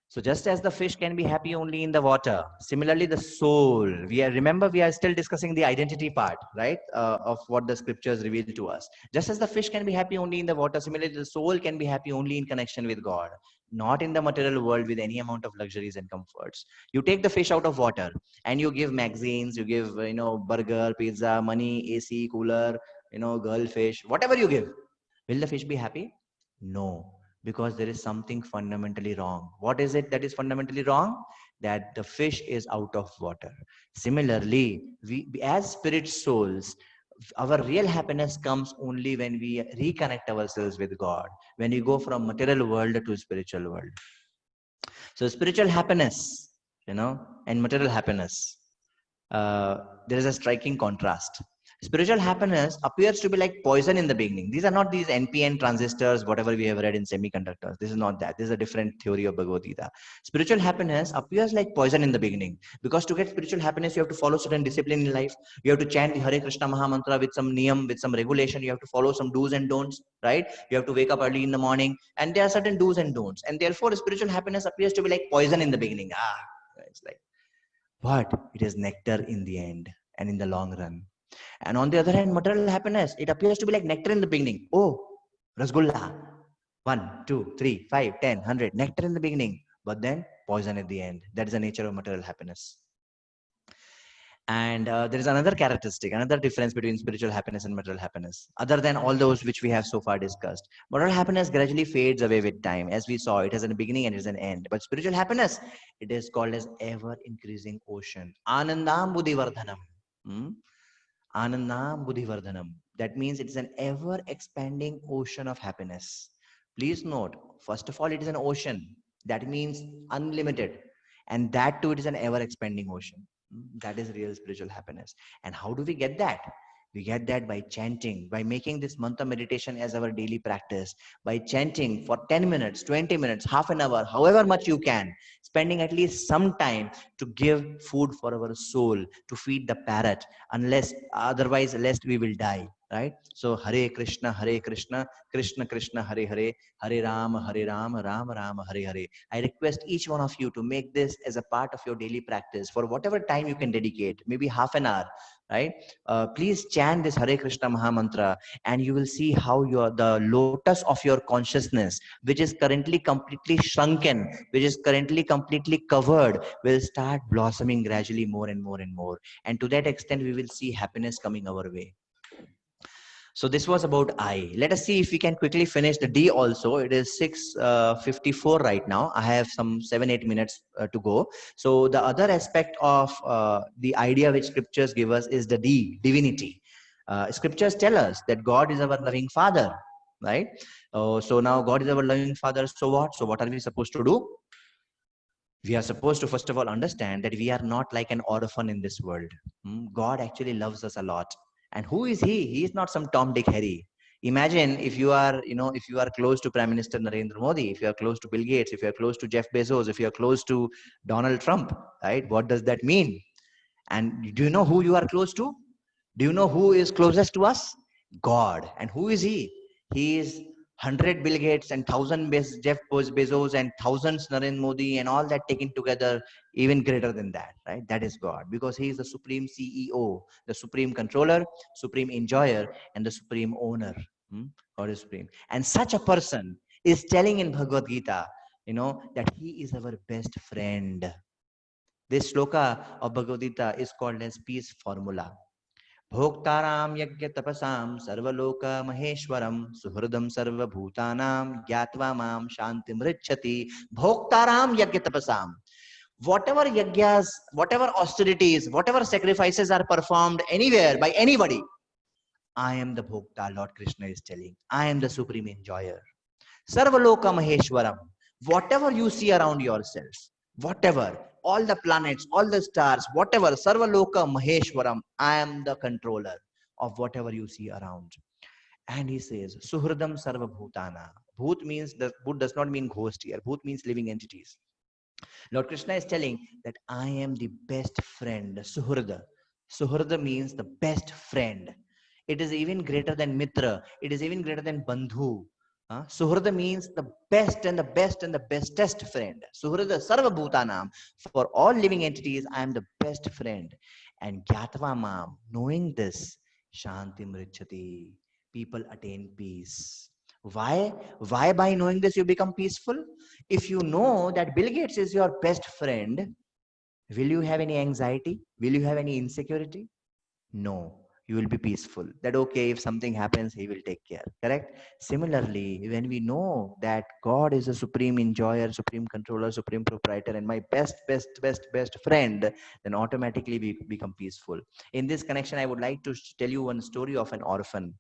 So just as the fish can be happy only in the water, similarly the soul, we are still discussing the identity part, right, of what the scriptures reveal to us. Just as the fish can be happy only in the water, similarly the soul can be happy only in connection with God, not in the material world with any amount of luxuries and comforts. You take the fish out of water and you give magazines, you give, burger, pizza, money, AC, cooler, girl, fish, whatever you give. Will the fish be happy? No, because there is something fundamentally wrong. What is it that is fundamentally wrong? That the fish is out of water. Similarly, we as spirit souls, our real happiness comes only when we reconnect ourselves with God, when we go from material world to spiritual world. So spiritual happiness, and material happiness, there is a striking contrast. Spiritual happiness appears to be like poison in the beginning. These are not these NPN transistors, whatever we have read in semiconductors. This is not that. This is a different theory of Bhagavad Gita. Spiritual happiness appears like poison in the beginning, because to get spiritual happiness, you have to follow certain discipline in life. You have to chant the Hare Krishna Maha Mantra with some niyam, with some regulation. You have to follow some do's and don'ts, right? You have to wake up early in the morning, and there are certain do's and don'ts. And therefore, spiritual happiness appears to be like poison in the beginning. It's like, but it is nectar in the end and in the long run. And on the other hand, material happiness, it appears to be like nectar in the beginning. Oh, Rasgulla, 1, 2, 3, 5, 10, 100, nectar in the beginning, but then poison at the end. That is the nature of material happiness. And there is another characteristic, another difference between spiritual happiness and material happiness, other than all those which we have so far discussed. Material happiness gradually fades away with time. As we saw, it has a beginning and it has an end. But spiritual happiness, it is called as ever increasing ocean. Anandam buddhivardhanam. Anandam buddhivardhanam. That means it is an ever expanding ocean of happiness. Please note, first of all, it is an ocean. That means unlimited. And that too, it is an ever expanding ocean. That is real spiritual happiness. And how do we get that? We get that by chanting, by making this mantra meditation as our daily practice, by chanting for 10 minutes, 20 minutes, half an hour, however much you can, spending at least some time to give food for our soul, to feed the parrot, unless otherwise, lest we will die. right? So Hare Krishna, Krishna Krishna, Hare Hare, Hare Ram, Ram Hare Hare. I request each one of you to make this as a part of your daily practice for whatever time you can dedicate, maybe half an hour, right? Please chant this Hare Krishna Maha Mantra, and you will see how the lotus of your consciousness, which is currently completely shrunken, which is currently completely covered, will start blossoming gradually more and more and more. And to that extent, we will see happiness coming our way. So this was about I. Let us see if we can quickly finish the D also. It is 6:54 right now. I have some 7-8 minutes to go. So the other aspect of the idea which scriptures give us is the D, divinity. Scriptures tell us that God is our loving Father, right? So now God is our loving Father. So what? So what are we supposed to do? We are supposed to first of all understand that we are not like an orphan in this world. God actually loves us a lot. And who is he is not some Tom Dick Harry. Imagine if you are, if you are close to Prime Minister Narendra Modi, if you are close to Bill Gates, if you are close to Jeff Bezos, if you are close to Donald Trump, right? What does that mean? And do you know who you are close to? Do you know who is closest to us? God. And who is he? He is 100 Bill Gates and 1,000 Jeff Bezos and thousands Narendra Modi and all that taken together, even greater than that, right? That is God, because he is the supreme CEO, the supreme controller, supreme enjoyer, and the supreme owner. God is supreme. And such a person is telling in Bhagavad Gita, that he is our best friend. This sloka of Bhagavad Gita is called as peace formula. Bhoktaram yajna tapasam sarvaloka maheshwaram suhridam sarva bhutanam gyatva mam shantim richati. Bhoktaram yajna tapasam. Whatever yagyas, whatever austerities, whatever sacrifices are performed anywhere by anybody, I am the Bhokta, Lord Krishna is telling. I am the supreme enjoyer. Sarvaloka Maheshwaram. Whatever you see around yourself, whatever, all the planets, all the stars, whatever, Sarvaloka Maheshwaram, I am the controller of whatever you see around. And he says, Suhridam Sarva Bhutana. Bhut means, Bhut does not mean ghost here. Bhut means living entities. Lord Krishna is telling that I am the best friend, Suhrda. Suhrda means the best friend. It is even greater than Mitra. It is even greater than Bandhu. Suhrda means the best and the best and the bestest friend. Suhrda Sarva Bhutanam. For all living entities, I am the best friend. And Gyatva Mam, knowing this, Shantim Richati, people attain peace. Why? Why by knowing this you become peaceful? If you know that Bill Gates is your best friend, will you have any anxiety? Will you have any insecurity? No. You will be peaceful. That okay, if something happens, he will take care. Correct? Similarly, when we know that God is a supreme enjoyer, supreme controller, supreme proprietor, and my best friend, then automatically we become peaceful. In this connection, I would like to tell you one story of an orphan.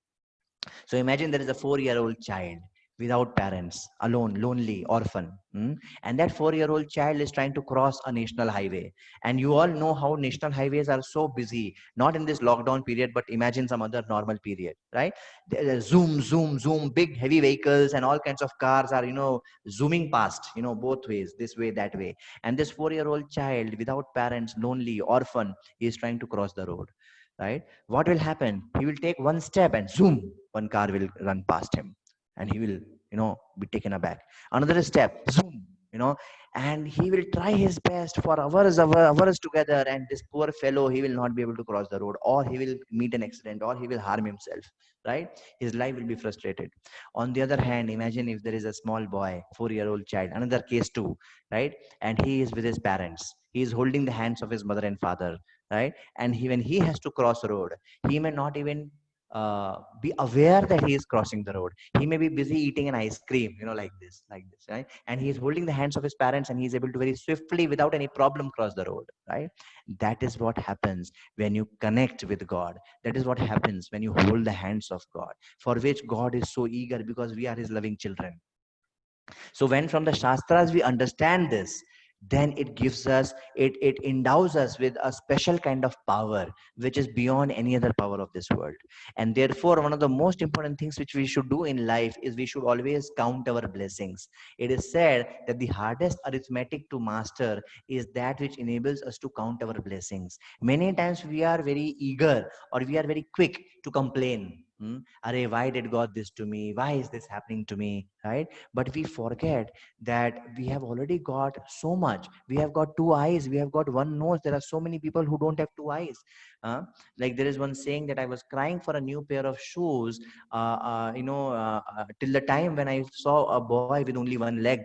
So imagine there is a 4-year-old child without parents, alone, lonely, orphan. And that 4-year-old child is trying to cross a national highway. And you all know how national highways are so busy, not in this lockdown period, but imagine some other normal period, right? Zoom, zoom, zoom, big heavy vehicles and all kinds of cars are, zooming past, both ways, this way, that way. And this 4-year-old child without parents, lonely, orphan, is trying to cross the road, right? What will happen? He will take one step and zoom, one car will run past him and he will, be taken aback. Another step, zoom, and he will try his best for hours together, and this poor fellow, he will not be able to cross the road, or he will meet an accident, or he will harm himself, right? His life will be frustrated. On the other hand, imagine if there is a small boy, 4-year-old child, another case too, right? And he is with his parents. He is holding the hands of his mother and father, right? And when he has to cross the road, he may not even be aware that he is crossing the road. He may be busy eating an ice cream, like this, right? And he is holding the hands of his parents, and he is able to very swiftly, without any problem, cross the road, right? That is what happens when you connect with God. That is what happens when you hold the hands of God, for which God is so eager, because we are his loving children. So when from the Shastras we understand this, then it gives us, it endows us with a special kind of power, which is beyond any other power of this world. And therefore, one of the most important things which we should do in life is we should always count our blessings. It is said that the hardest arithmetic to master is that which enables us to count our blessings. Many times we are very eager, or we are very quick to complain. Arey, why did God this to me? Why is this happening to me? Right? But we forget that we have already got so much. We have got two eyes. We have got one nose. There are so many people who don't have two eyes. Like there is one saying that I was crying for a new pair of shoes, till the time when I saw a boy with only one leg.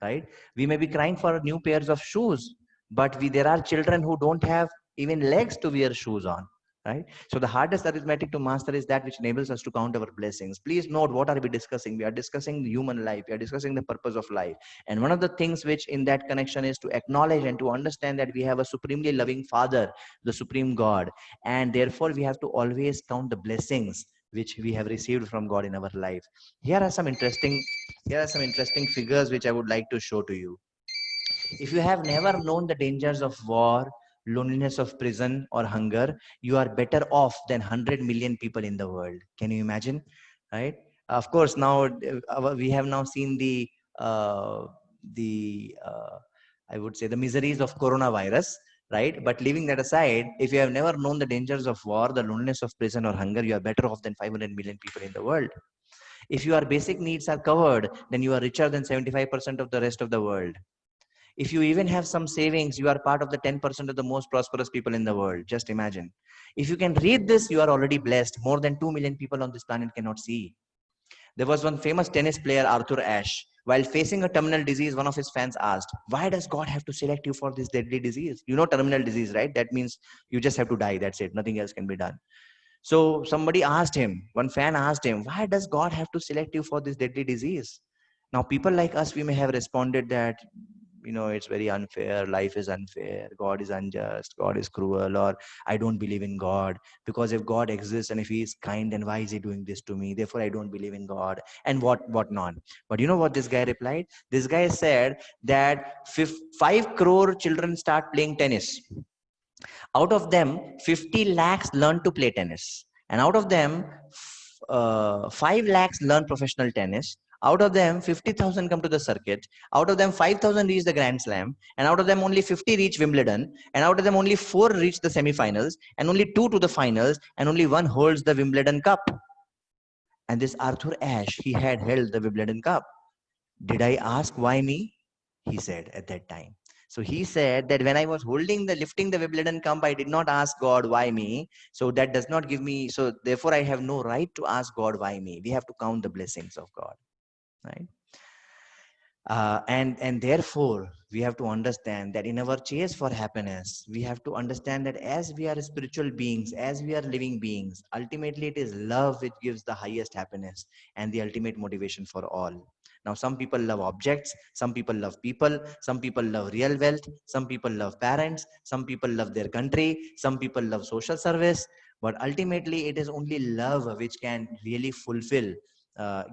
Right? We may be crying for new pairs of shoes, but there are children who don't have even legs to wear shoes on. Right? So the hardest arithmetic to master is that which enables us to count our blessings. Please note, what are we discussing? We are discussing human life. We are discussing the purpose of life. And one of the things which in that connection is to acknowledge and to understand that we have a supremely loving Father, the Supreme God. And therefore, we have to always count the blessings which we have received from God in our life. Here are some interesting figures which I would like to show to you. If you have never known the dangers of war, loneliness of prison, or hunger, you are better off than 100 million people in the world. Can you imagine? Right? Of course, now we have now seen uh, the I would say the miseries of coronavirus. Right? But leaving that aside, if you have never known the dangers of war, the loneliness of prison, or hunger, you are better off than 500 million people in the world. If your basic needs are covered, then you are richer than 75% of the rest of the world. If you even have some savings, you are part of the 10% of the most prosperous people in the world. Just imagine. If you can read this, you are already blessed. More than 2 million people on this planet cannot see. There was one famous tennis player, Arthur Ashe. While facing a terminal disease, one of his fans asked, "Why does God have to select you for this deadly disease?" You know, terminal disease, right? That means you just have to die. That's it. Nothing else can be done. So somebody asked him, one fan asked him, "Why does God have to select you for this deadly disease?" Now, people like us, we may have responded that, it's very unfair. Life is unfair. God is unjust. God is cruel. Or I don't believe in God, because if God exists and if he is kind, then why is he doing this to me? Therefore, I don't believe in God, and what not. But you know what this guy replied? This guy said that 5 crore children start playing tennis. Out of them, 50 lakhs learn to play tennis. And out of them, 5 lakhs learn professional tennis. Out of them, 50,000 come to the circuit. Out of them, 5,000 reach the Grand Slam. And out of them, only 50 reach Wimbledon. And out of them, only 4 reach the semifinals. And only 2 to the finals. And only 1 holds the Wimbledon Cup. And this Arthur Ashe, he had held the Wimbledon Cup. Did I ask why me? He said at that time. So he said that when I was lifting the Wimbledon cup, I did not ask God why me. So that does not give me, so therefore I have no right to ask God why me. We have to count the blessings of God, right? And therefore we have to understand that in our chase for happiness, we have to understand that as we are spiritual beings, as we are living beings, ultimately it is love which gives the highest happiness and the ultimate motivation for all. Now, some people love objects, some people love people, some people love real wealth, some people love parents, some people love their country, some people love social service. But ultimately it is only love which can really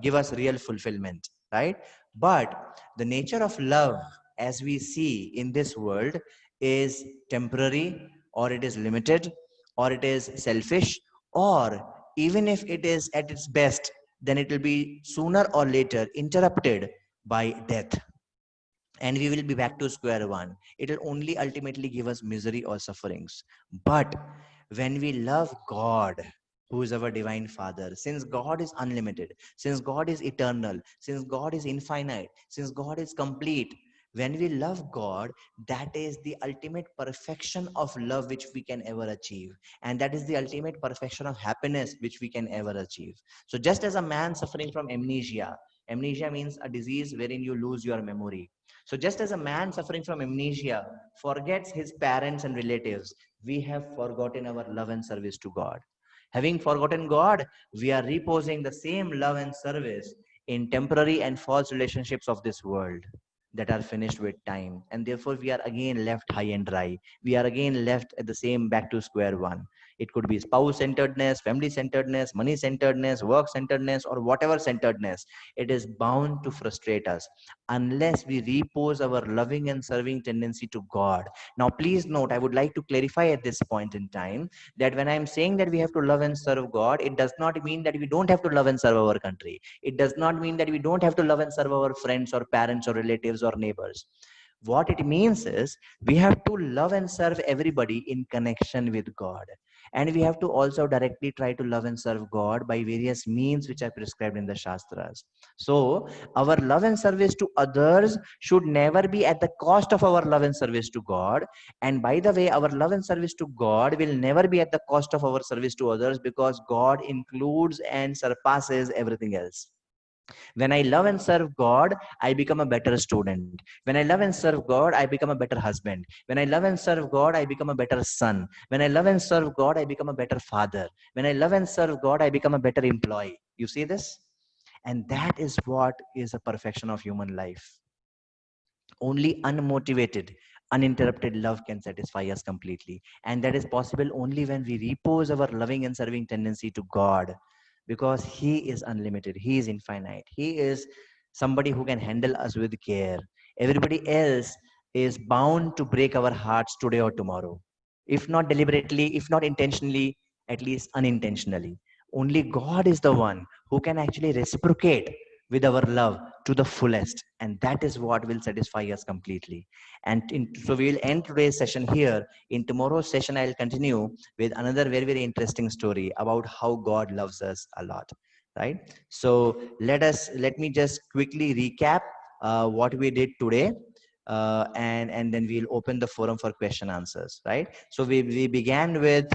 give us real fulfillment, right? But the nature of love, as we see in this world, is temporary, or it is limited, or it is selfish, or even if it is at its best, then it will be sooner or later interrupted by death. And we will be back to square one. It will only ultimately give us misery or sufferings. But when we love God, who is our divine Father, since God is unlimited, since God is eternal, since God is infinite, since God is complete, when we love God, that is the ultimate perfection of love which we can ever achieve. And that is the ultimate perfection of happiness which we can ever achieve. So just as a man suffering from amnesia, amnesia means a disease wherein you lose your memory. So just as a man suffering from amnesia forgets his parents and relatives, we have forgotten our love and service to God. Having forgotten God, we are reposing the same love and service in temporary and false relationships of this world that are finished with time. And therefore, we are again left high and dry. We are again left at the same back to square one. It could be spouse centeredness, family centeredness, money centeredness, work centeredness, or whatever centeredness. It is bound to frustrate us unless we repose our loving and serving tendency to God. Now, please note, I would like to clarify at this point in time that when I am saying that we have to love and serve God, it does not mean that we don't have to love and serve our country. It does not mean that we don't have to love and serve our friends or parents or relatives or neighbors. What it means is we have to love and serve everybody in connection with God. And we have to also directly try to love and serve God by various means which are prescribed in the Shastras. So our love and service to others should never be at the cost of our love and service to God. And by the way, our love and service to God will never be at the cost of our service to others, because God includes and surpasses everything else. When I love and serve God, I become a better student. When I love and serve God, I become a better husband. When I love and serve God, I become a better son. When I love and serve God, I become a better father. When I love and serve God, I become a better employee. You see this? And that is what is a perfection of human life. Only unmotivated, uninterrupted love can satisfy us completely. And that is possible only when we repose our loving and serving tendency to God, because He is unlimited, He is infinite, He is somebody who can handle us with care. Everybody else is bound to break our hearts today or tomorrow. If not deliberately, if not intentionally, at least unintentionally. Only God is the one who can actually reciprocate with our love to the fullest, and that is what will satisfy us completely. So we will end today's session here. In tomorrow's session, I'll continue with another very, very interesting story about how God loves us a lot, right? So let me just quickly recap what we did today, and then we'll open the forum for question answers, right? So we began with,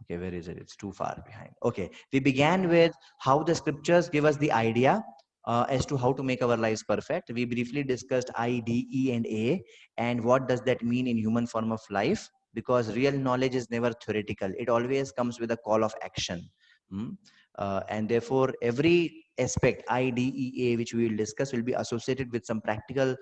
okay, where is it? It's too far behind. Okay, we began with how the scriptures give us the idea as to how to make our lives perfect. We briefly discussed I, D, E, and A, and what does that mean in human form of life? Because real knowledge is never theoretical; it always comes with a call of action. Hmm? And therefore, every aspect I, D, E, A, which we will discuss, will be associated with some practical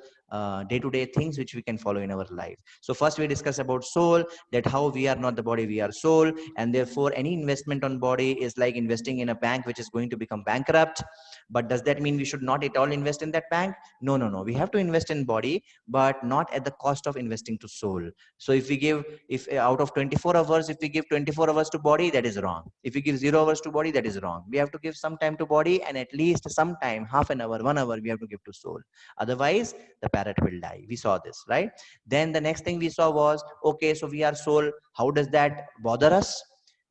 day-to-day things which we can follow in our life. So first, we discuss about soul, that how we are not the body, we are soul, and therefore any investment on body is like investing in a bank which is going to become bankrupt. But does that mean we should not at all invest in that bank? No, no, no, we have to invest in body, but not at the cost of investing to soul. So if out of 24 hours, if we give 24 hours to body, that is wrong. If we give 0 hours to body, that is wrong. We have to give some time to body, and at least some time, half an hour, 1 hour, we have to give to soul. Otherwise the parrot will die. We saw this, right? Then the next thing we saw was, okay, so we are soul. How does that bother us?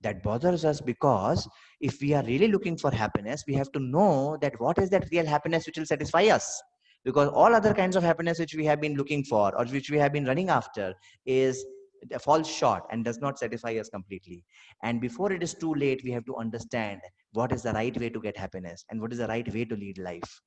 That bothers us because if we are really looking for happiness, we have to know that what is that real happiness which will satisfy us. Because all other kinds of happiness which we have been looking for or which we have been running after is falls short and does not satisfy us completely. And before it is too late, we have to understand what is the right way to get happiness and what is the right way to lead life.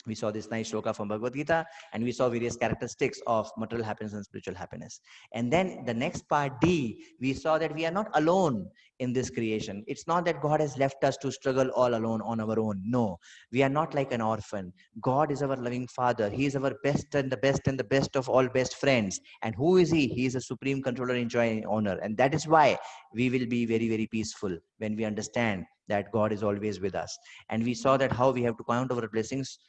We saw this nice shloka from Bhagavad Gita, and we saw various characteristics of material happiness and spiritual happiness. And then the next part, D, we saw that we are not alone in this creation. It's not that God has left us to struggle all alone on our own. No, we are not like an orphan. God is our loving Father. He is our best and the best and the best of all best friends. And who is He? He is a supreme controller in joy and honor. And that is why we will be very, very peaceful when we understand that God is always with us. And we saw that how we have to count our blessings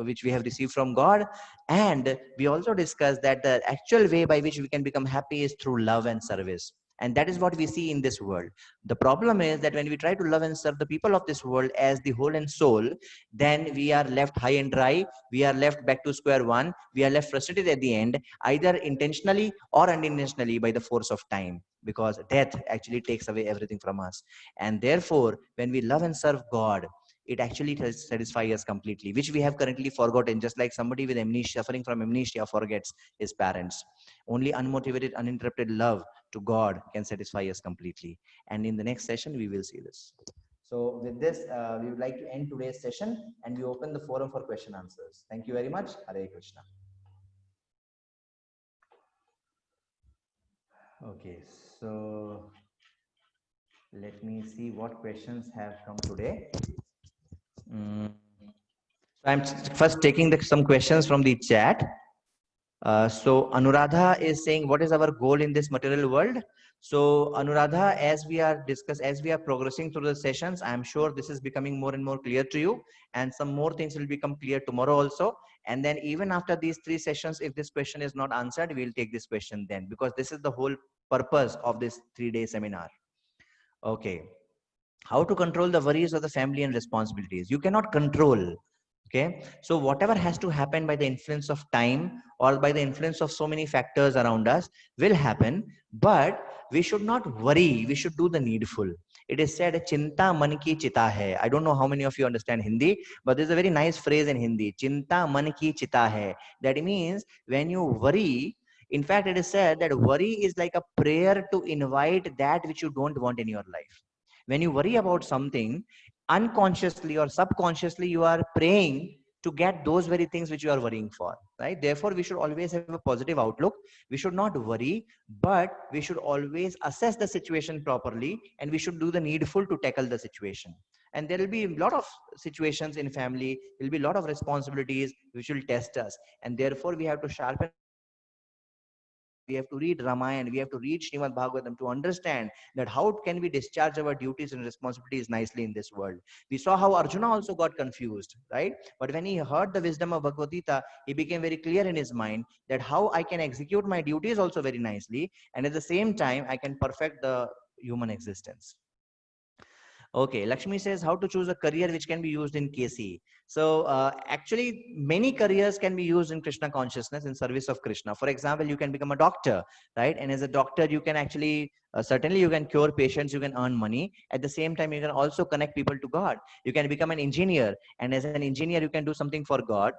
which we have received from God. And we also discussed that the actual way by which we can become happy is through love and service. And that is what we see in this world. The problem is that when we try to love and serve the people of this world as the whole and soul, then we are left high and dry. We are left back to square one. We are left frustrated at the end, either intentionally or unintentionally by the force of time, because death actually takes away everything from us. And therefore, when we love and serve God, it actually satisfies us completely, which we have currently forgotten, just like somebody with amnesia, suffering from amnesia, forgets his parents. Only unmotivated, uninterrupted love to God can satisfy us completely. And in the next session, we will see this. So with this, we would like to end today's session, and we open the forum for question answers. Thank you very much. Hare Krishna. Okay, so let me see what questions have come today. So I'm first taking some questions from the chat. So Anuradha is saying, what is our goal in this material world? So Anuradha, as we are progressing through the sessions, I'm sure this is becoming more and more clear to you, and some more things will become clear tomorrow also. And then even after these 3 sessions, if this question is not answered, we'll take this question then, because this is the whole purpose of this 3-day seminar. Okay. How to control the worries of the family and responsibilities? You cannot control. Okay, so whatever has to happen by the influence of time or by the influence of so many factors around us will happen, but we should not worry, we should do the needful. It is said, Chinta man ki chita hai. I don't know how many of you understand Hindi, but there's a very nice phrase in Hindi, Chinta man ki chita hai. That means when you worry, in fact, it is said that worry is like a prayer to invite that which you don't want in your life. When you worry about something, unconsciously or subconsciously, you are praying to get those very things which you are worrying for, right? Therefore, we should always have a positive outlook. We should not worry, but we should always assess the situation properly, and we should do the needful to tackle the situation. And there will be a lot of situations in family, there will be a lot of responsibilities which will test us, and therefore we have to sharpen our we have to read Ramayana, we have to read Srimad Bhagavatam to understand that how can we discharge our duties and responsibilities nicely in this world. We saw how Arjuna also got confused, right? But when he heard the wisdom of Bhagavad Gita, he became very clear in his mind that how I can execute my duties also very nicely, and at the same time, I can perfect the human existence. Okay, Lakshmi says how to choose a career which can be used in KC. So actually, many careers can be used in Krishna consciousness in service of Krishna. For example, you can become a doctor, right? And as a doctor, you can actually certainly you can cure patients, you can earn money. At the same time, you can also connect people to God. You can become an engineer, and as an engineer, you can do something for God.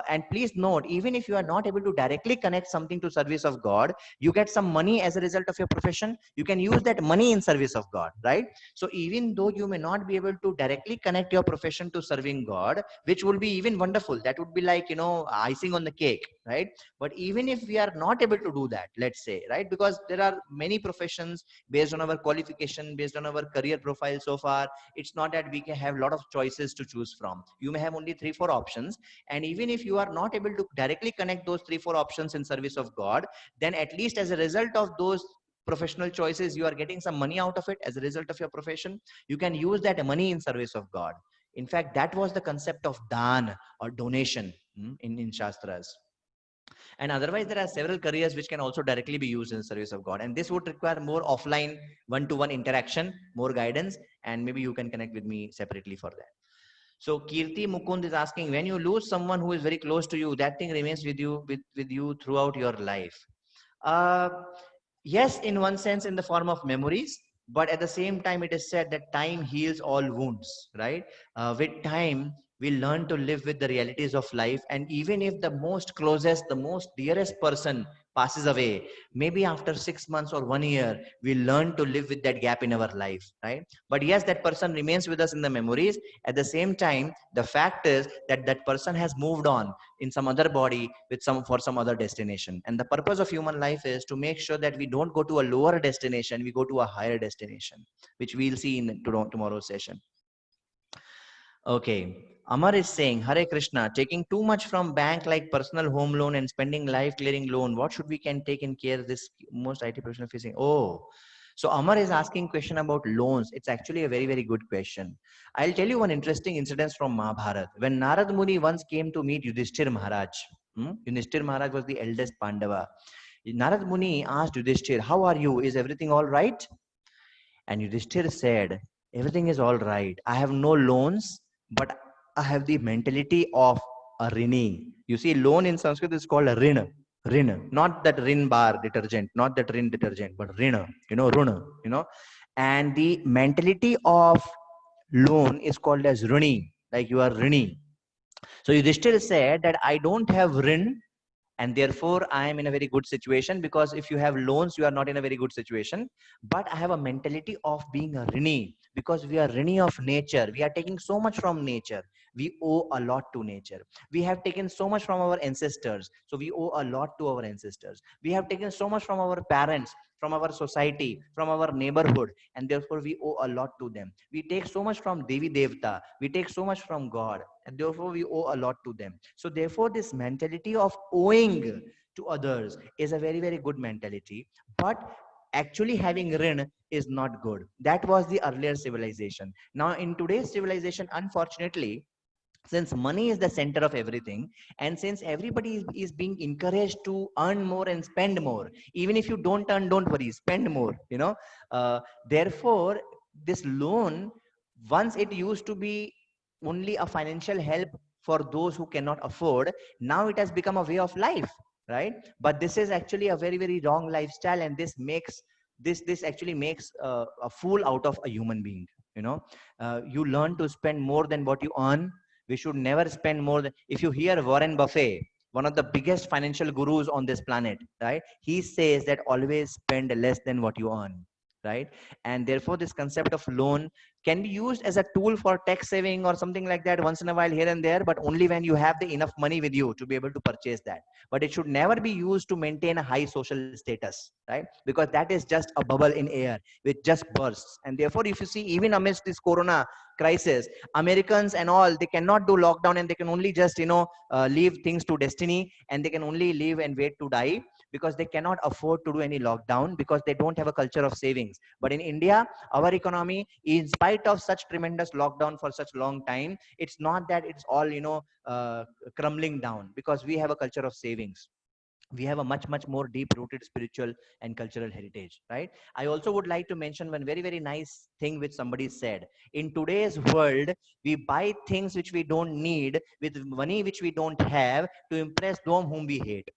And please note, even if you are not able to directly connect something to service of God, you get some money as a result of your profession. You can use that money in service of God, right? So even though you may not be able to directly connect your profession to serving God, which would be even wonderful, that would be like, icing on the cake, right? But even if we are not able to do that, let's say, right, because there are many professions based on our qualification, based on our career profile so far, it's not that we can have a lot of choices to choose from. You may have only 3-4 options, and even if you are not able to directly connect those 3-4 options in service of God, then at least as a result of those professional choices, you are getting some money out of it as a result of your profession. You can use that money in service of God. In fact, that was the concept of dan or donation in Shastras. And otherwise, there are several careers which can also directly be used in service of God. And this would require more offline, one-to-one interaction, more guidance, and maybe you can connect with me separately for that. So Kirti Mukund is asking, when you lose someone who is very close to you, that thing remains with you throughout your life. Uh, yes, in one sense, in the form of memories, but at the same time, it is said that time heals all wounds, right? With time, we learn to live with the realities of life. And even if the most closest, the most dearest person passes away, maybe after 6 months or 1 year, we learn to live with that gap in our life, right? But yes, that person remains with us in the memories. At the same time, the fact is that that person has moved on in some other body with for some other destination. And the purpose of human life is to make sure that we don't go to a lower destination, we go to a higher destination, which we'll see in tomorrow's session. Okay. Amar is saying, Hare Krishna, taking too much from bank like personal home loan and spending life clearing loan, what should we can take in care this most IT professional facing? Oh, so Amar is asking question about loans. It's actually a very, very good question. I'll tell you one interesting incident from Mahabharata. When Narad Muni once came to meet Yudhishthir Maharaj, Yudhishthir Maharaj was the eldest Pandava. Narad Muni asked Yudhishthir, how are you? Is everything all right? And Yudhishthir said, everything is all right. I have no loans, but I have the mentality of a rini. You see, loan in Sanskrit is called a rin. Rin. Not that rin bar detergent, not that rin detergent, but rin, runa, And the mentality of loan is called as rini, like you are rini. So Yudhishthir said that I don't have rin, and therefore I am in a very good situation, because if you have loans, you are not in a very good situation. But I have a mentality of being a rini, because we are rini of nature. We are taking so much from nature. We owe a lot to nature. We have taken so much from our ancestors, so we owe a lot to our ancestors. We have taken so much from our parents, from our society, from our neighborhood, and therefore we owe a lot to them. We take so much from Devi Devta, we take so much from God, and therefore we owe a lot to them. So therefore this mentality of owing to others is a very, very good mentality. But actually having rin is not good. That was the earlier civilization. Now in today's civilization, unfortunately, since money is the center of everything, and since everybody is being encouraged to earn more and spend more, even if you don't earn, don't worry, spend more, therefore this loan, once it used to be only a financial help for those who cannot afford, now it has become a way of life, right? But this is actually a very, very wrong lifestyle, and this makes this actually makes a fool out of a human being. You know, you learn to spend more than what you earn. We should never spend more than, if you hear Warren Buffett, one of the biggest financial gurus on this planet, right, he says that always spend less than what you earn, right? And therefore this concept of loan can be used as a tool for tax saving or something like that once in a while here and there, but only when you have the enough money with you to be able to purchase that. But it should never be used to maintain a high social status, right? Because that is just a bubble in air which just bursts. And therefore if you see, even amidst this corona crisis, Americans and all, they cannot do lockdown, and they can only just, you know, leave things to destiny, and they can only live and wait to die, because they cannot afford to do any lockdown, because they don't have a culture of savings. But in India, our economy, in spite of such tremendous lockdown for such long time, it's not that it's all, you know, crumbling down, because we have a culture of savings. We have a much more deep rooted spiritual and cultural heritage, right? I also would like to mention one very nice thing which somebody said. In today's world, we buy things which we don't need with money which we don't have, to impress those whom we hate.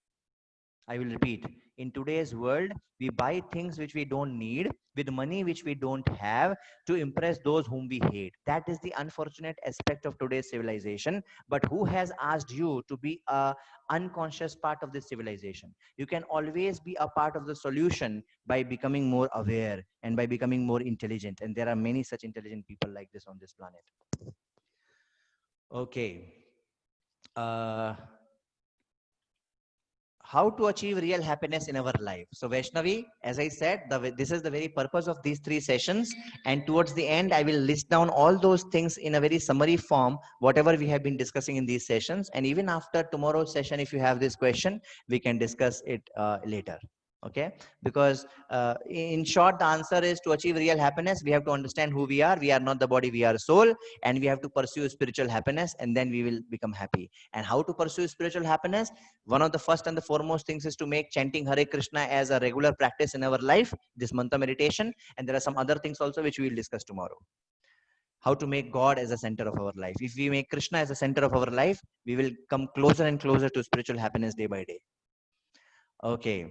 I will repeat. In today's world, we buy things which we don't need with money which we don't have, to impress those whom we hate. That is the unfortunate aspect of today's civilization. But who has asked you to be a unconscious part of this civilization? You can always be a part of the solution by becoming more aware and by becoming more intelligent. And there are many such intelligent people like this on this planet. Okay. Uh, how to achieve real happiness in our life. So Vaishnavi, as I said, this is the very purpose of these 3 sessions. And towards the end, I will list down all those things in a very summary form, whatever we have been discussing in these sessions. And even after tomorrow's session, if you have this question, we can discuss it later. Okay, because in short, the answer is, to achieve real happiness, we have to understand who we are. We are not the body, we are soul, and we have to pursue spiritual happiness, and then we will become happy. And how to pursue spiritual happiness? One of the first and the foremost things is to make chanting Hare Krishna as a regular practice in our life, this mantra meditation. And there are some other things also which we will discuss tomorrow. How to make God as a center of our life. If we make Krishna as a center of our life, we will come closer and closer to spiritual happiness day by day. Okay.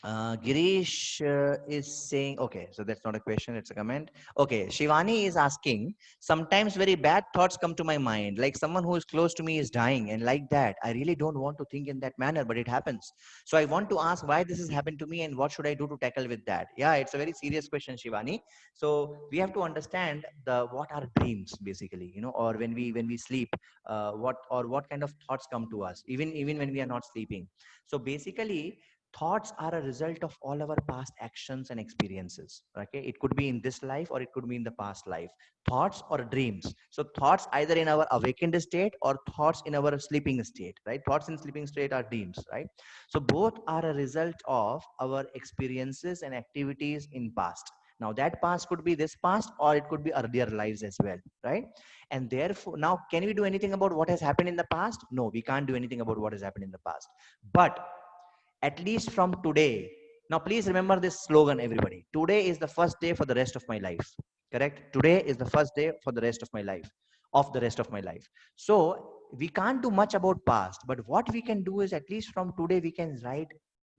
Girish is saying, okay, so that's not a question, it's a comment. Okay, Shivani is asking, sometimes very bad thoughts come to my mind, like someone who is close to me is dying, and like that, I really don't want to think in that manner, but it happens. So I want to ask why this has happened to me and what should I do to tackle with that? Yeah, it's a very serious question, Shivani. So we have to understand what are dreams, basically, you know, or when we sleep, what kind of thoughts come to us, even when we are not sleeping. So basically, thoughts are a result of all our past actions and experiences. Okay, it could be in this life or it could be in the past life. Thoughts or dreams. So thoughts either in our awakened state or thoughts in our sleeping state, right? Thoughts in sleeping state are dreams, right? So both are a result of our experiences and activities in past. Now that past could be this past, or it could be earlier lives as well, right? And therefore, now can we do anything about what has happened in the past? No, we can't do anything about what has happened in the past. But at least from today, now please remember this slogan, everybody. Today is the first day for the rest of my life. Correct? Today is the first day for the rest of my life, of the rest of my life. So we can't do much about past, but what we can do is, at least from today, we can write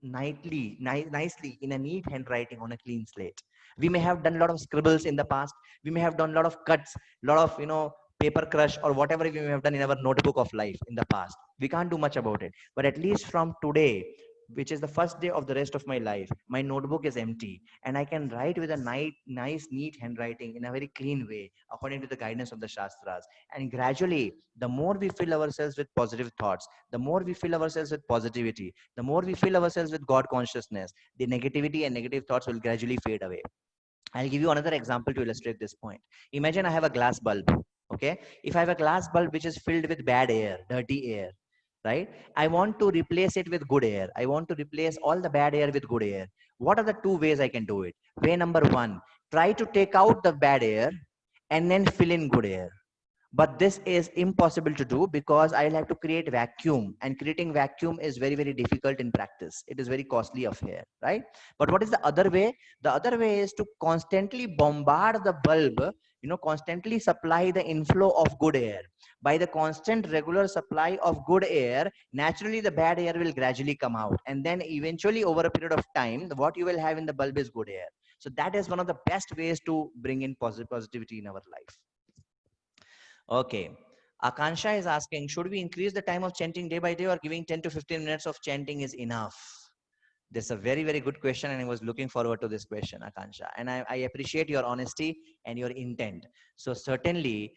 nicely in a neat handwriting on a clean slate. We may have done a lot of scribbles in the past. We may have done a lot of cuts, a lot of, you know, paper crush or whatever we may have done in our notebook of life in the past. We can't do much about it, but at least from today, which is the first day of the rest of my life, my notebook is empty, and I can write with a nice, neat handwriting in a very clean way, according to the guidance of the Shastras. And gradually, the more we fill ourselves with positive thoughts, the more we fill ourselves with positivity, the more we fill ourselves with God consciousness, the negativity and negative thoughts will gradually fade away. I'll give you another example to illustrate this point. Imagine I have a glass bulb. Okay. If I have a glass bulb which is filled with bad air, dirty air, right? I want to replace it with good air. I want to replace all the bad air with good air. What are the 2 ways I can do it? Way number 1, try to take out the bad air and then fill in good air. But this is impossible to do because I'll have to create vacuum, and creating vacuum is very, very difficult in practice. It is very costly affair, right? But what is the other way? The other way is to constantly bombard the bulb, constantly supply the inflow of good air. By the constant regular supply of good air, naturally the bad air will gradually come out. And then eventually over a period of time, what you will have in the bulb is good air. So that is one of the best ways to bring in positivity in our life. Okay. Akansha is asking, should we increase the time of chanting day by day, or giving 10 to 15 minutes of chanting is enough? This is a very, very good question, and I was looking forward to this question, Akansha. And I appreciate your honesty and your intent. So certainly,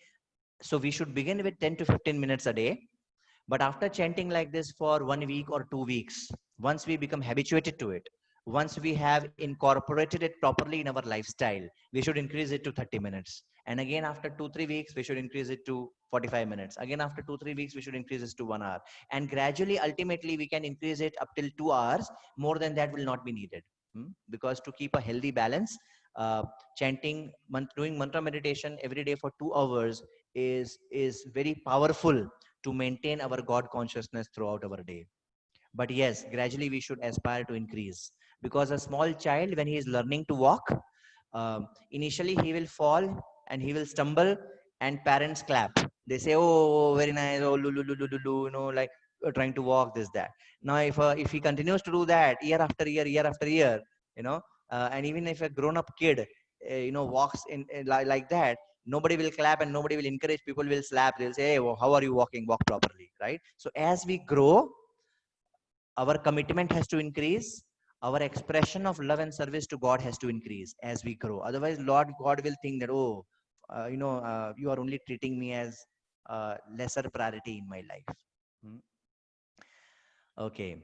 so we should begin with 10 to 15 minutes a day. But after chanting like this for 1 week or 2 weeks, once we become habituated to it, once we have incorporated it properly in our lifestyle, we should increase it to 30 minutes. And again, after 2, 3 weeks, we should increase it to 45 minutes. Again, after 2, 3 weeks, we should increase it to 1 hour. And gradually, ultimately, we can increase it up till 2 hours. More than that will not be needed. Because to keep a healthy balance, chanting, doing mantra meditation every day for 2 hours is very powerful to maintain our God consciousness throughout our day. But yes, gradually we should aspire to increase, because a small child, when he is learning to walk, initially he will fall and he will stumble, and parents clap. They say, "Oh, very nice, oh, like trying to walk this that." Now, if he continues to do that year after year, and even if a grown up kid, walks in like that, nobody will clap and nobody will encourage. People will slap. They'll say, "Hey, well, how are you walking? Walk properly," right? So as we grow, our commitment has to increase. Our expression of love and service to God has to increase as we grow. Otherwise, Lord God will think that, oh, you are only treating me as lesser priority in my life. Okay.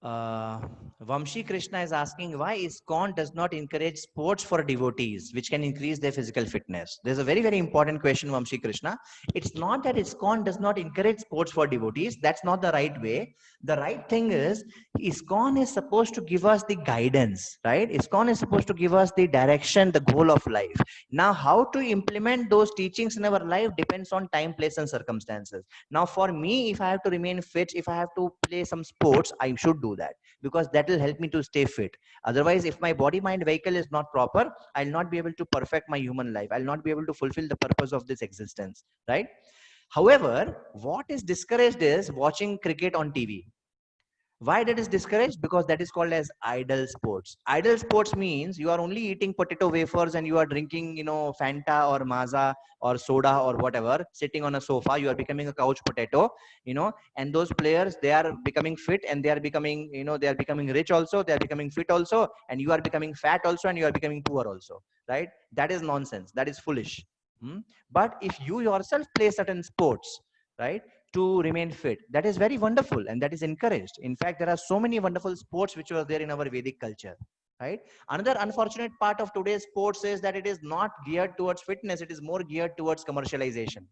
Uh, Vamshi Krishna is asking why ISKCON does not encourage sports for devotees, which can increase their physical fitness. There's a very, very important question, Vamshi Krishna. It's not that ISKCON does not encourage sports for devotees. That's not the right way. The right thing is, ISKCON is supposed to give us the guidance, right? ISKCON is supposed to give us the direction, the goal of life. Now, how to implement those teachings in our life depends on time, place, and circumstances. Now, for me, if I have to remain fit, if I have to play some sports, I should do that, because that will help me to stay fit. Otherwise, if my body mind vehicle is not proper, I'll not be able to perfect my human life. I'll not be able to fulfill the purpose of this existence, right? However, what is discouraged is watching cricket on TV. Why that is discouraged? Because that is called as idle sports. Idle sports means you are only eating potato wafers and you are drinking, Fanta or Maza or soda or whatever, sitting on a sofa. You are becoming a couch potato, and those players, they are becoming fit and they are becoming, they are becoming rich also, they are becoming fit also, and you are becoming fat also, and you are becoming poor also, right? That is nonsense. That is foolish. But if you yourself play certain sports, right, to remain fit, that is very wonderful and that is encouraged. In fact, there are so many wonderful sports which were there in our Vedic culture, right? Another unfortunate part of today's sports is that it is not geared towards fitness, it is more geared towards commercialization.